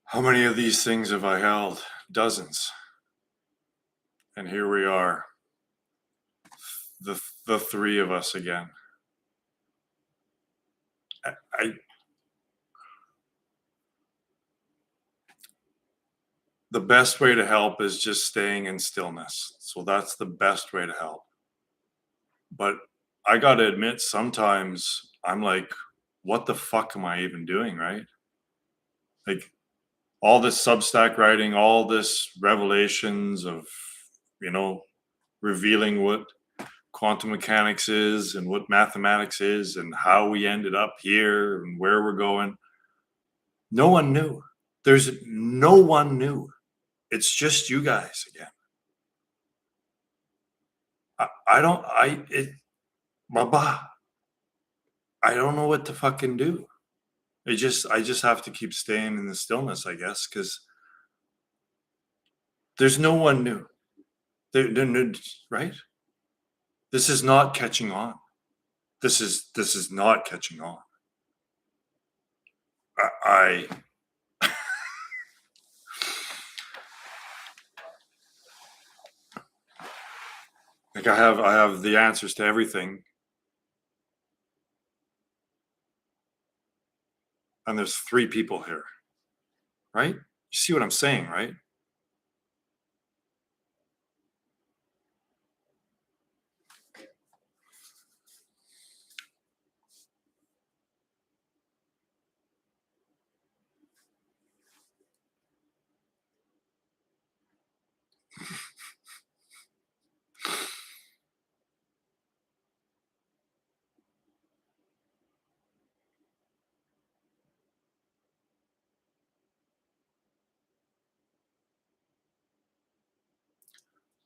How many of these things have I held? Dozens. And here we are, the three of us again. I the best way to help is just staying in stillness. So that's the best way to help. But I got to admit, sometimes I'm like, what the fuck am I even doing, right? Like all this Substack writing, all this revelations of, you know, revealing what quantum mechanics is and what mathematics is and how we ended up here and where we're going. No one knew. There's no one knew. It's just you guys again. I don't, Baba, I don't know what to fucking do. I just have to keep staying in the stillness, I guess, because there's no one new. Right? This is not catching on. This is not catching on. I like I have the answers to everything. And there's three people here. Right? You see what I'm saying, right?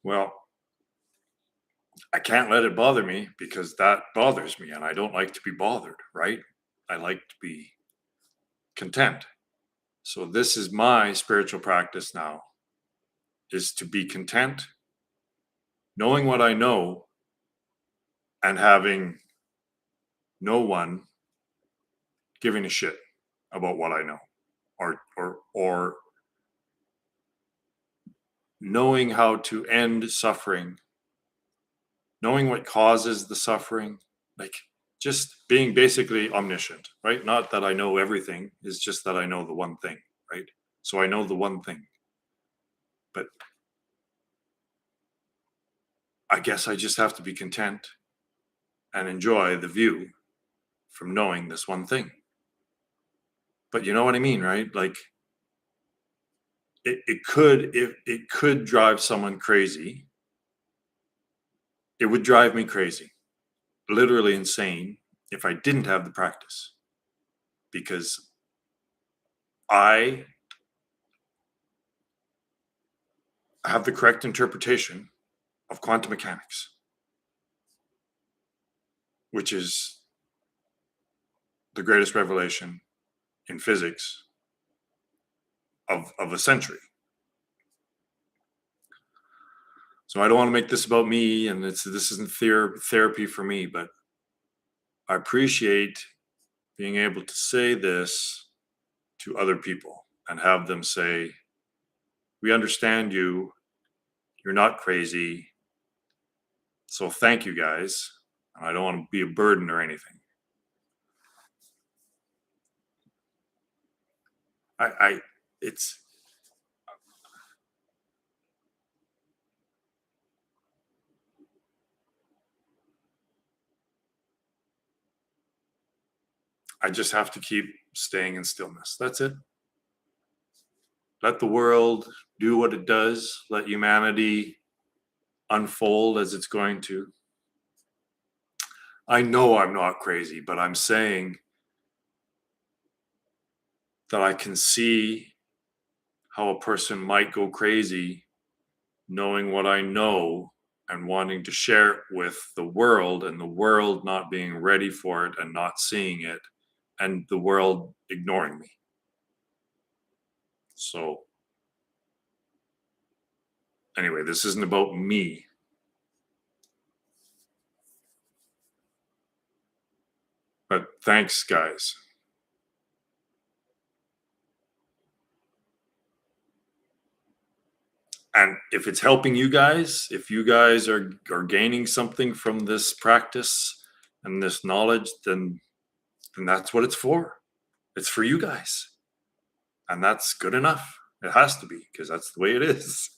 Well, I can't let it bother me because that bothers me and I don't like to be bothered, right? I like to be content. So this is my spiritual practice now, is to be content, knowing what I know and having no one giving a shit about what I know, or knowing how to end suffering, knowing what causes the suffering, like just being basically omniscient, right? Not that I know everything, it's just that I know the one thing, right? So I know the one thing. But I guess I just have to be content and enjoy the view from knowing this one thing. But you know what I mean, right? Like it could drive someone crazy. It would drive me crazy, literally insane, if I didn't have the practice. Because I have the correct interpretation of quantum mechanics, which is the greatest revelation in physics of a century. So I don't want to make this about me, and this isn't therapy for me, but I appreciate being able to say this to other people and have them say, we understand you, you're not crazy, so thank you guys. And I don't want to be a burden or anything. It's, I just have to keep staying in stillness. That's it. Let the world do what it does. Let humanity unfold as it's going to. I know I'm not crazy, but I'm saying that I can see how a person might go crazy knowing what I know and wanting to share it with the world, and the world not being ready for it and not seeing it, and the world ignoring me. So anyway, this isn't about me. But thanks, guys. And if it's helping you guys, if you guys are gaining something from this practice and this knowledge, then that's what it's for. It's for you guys. And that's good enough. It has to be, because that's the way it is.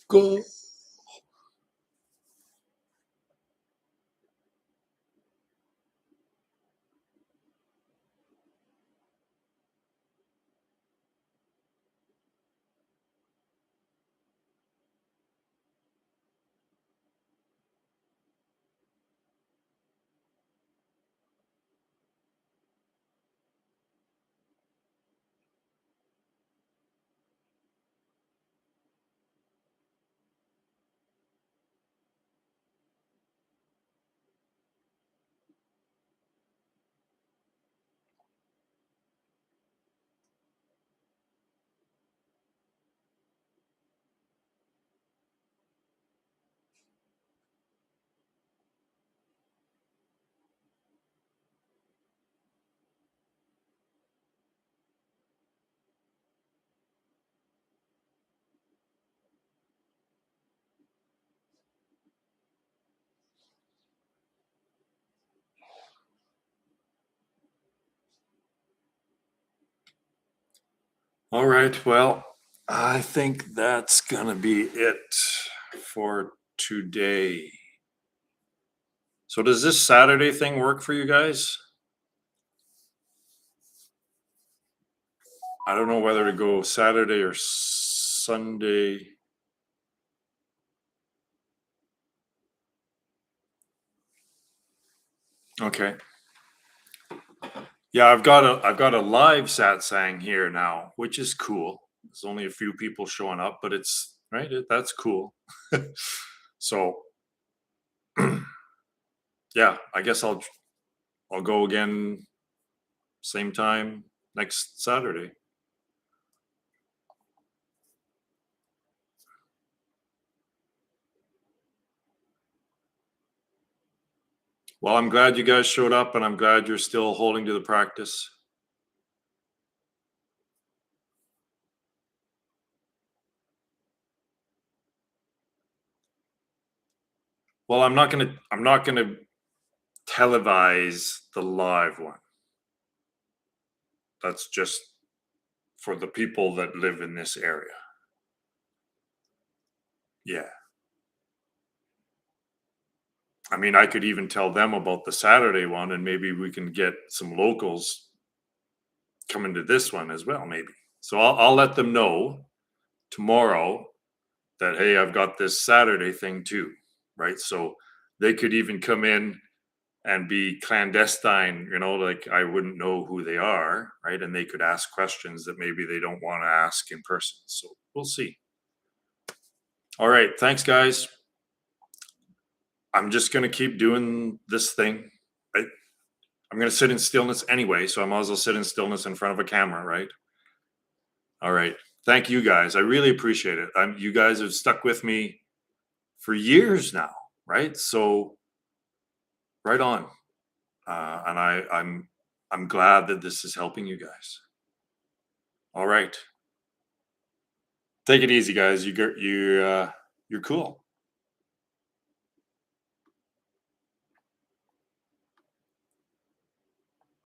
Go. All right. Well, I think that's going to be it for today. So, does this Saturday thing work for you guys? I don't know whether to go Saturday or Sunday. Okay. Yeah, I've got a live satsang here now, which is cool. There's only a few people showing up, but it's right. That's cool. So, yeah, I guess I'll go again same time next Saturday. Well, I'm glad you guys showed up, and I'm glad you're still holding to the practice. Well, I'm not gonna televise the live one. That's just for the people that live in this area. Yeah. I mean, I could even tell them about the Saturday one, and maybe we can get some locals coming to this one as well, maybe. So I'll let them know tomorrow that, hey, I've got this Saturday thing too, right? So they could even come in and be clandestine, like I wouldn't know who they are, right? And they could ask questions that maybe they don't want to ask in person. So we'll see. All right. Thanks, guys. I'm just going to keep doing this thing. I, I'm going to sit in stillness anyway. So I might as well sit in stillness in front of a camera, right? All right. Thank you guys. I really appreciate it. You guys have stuck with me for years now, right? So right on. And I'm glad that this is helping you guys. All right. Take it easy, guys. You're cool.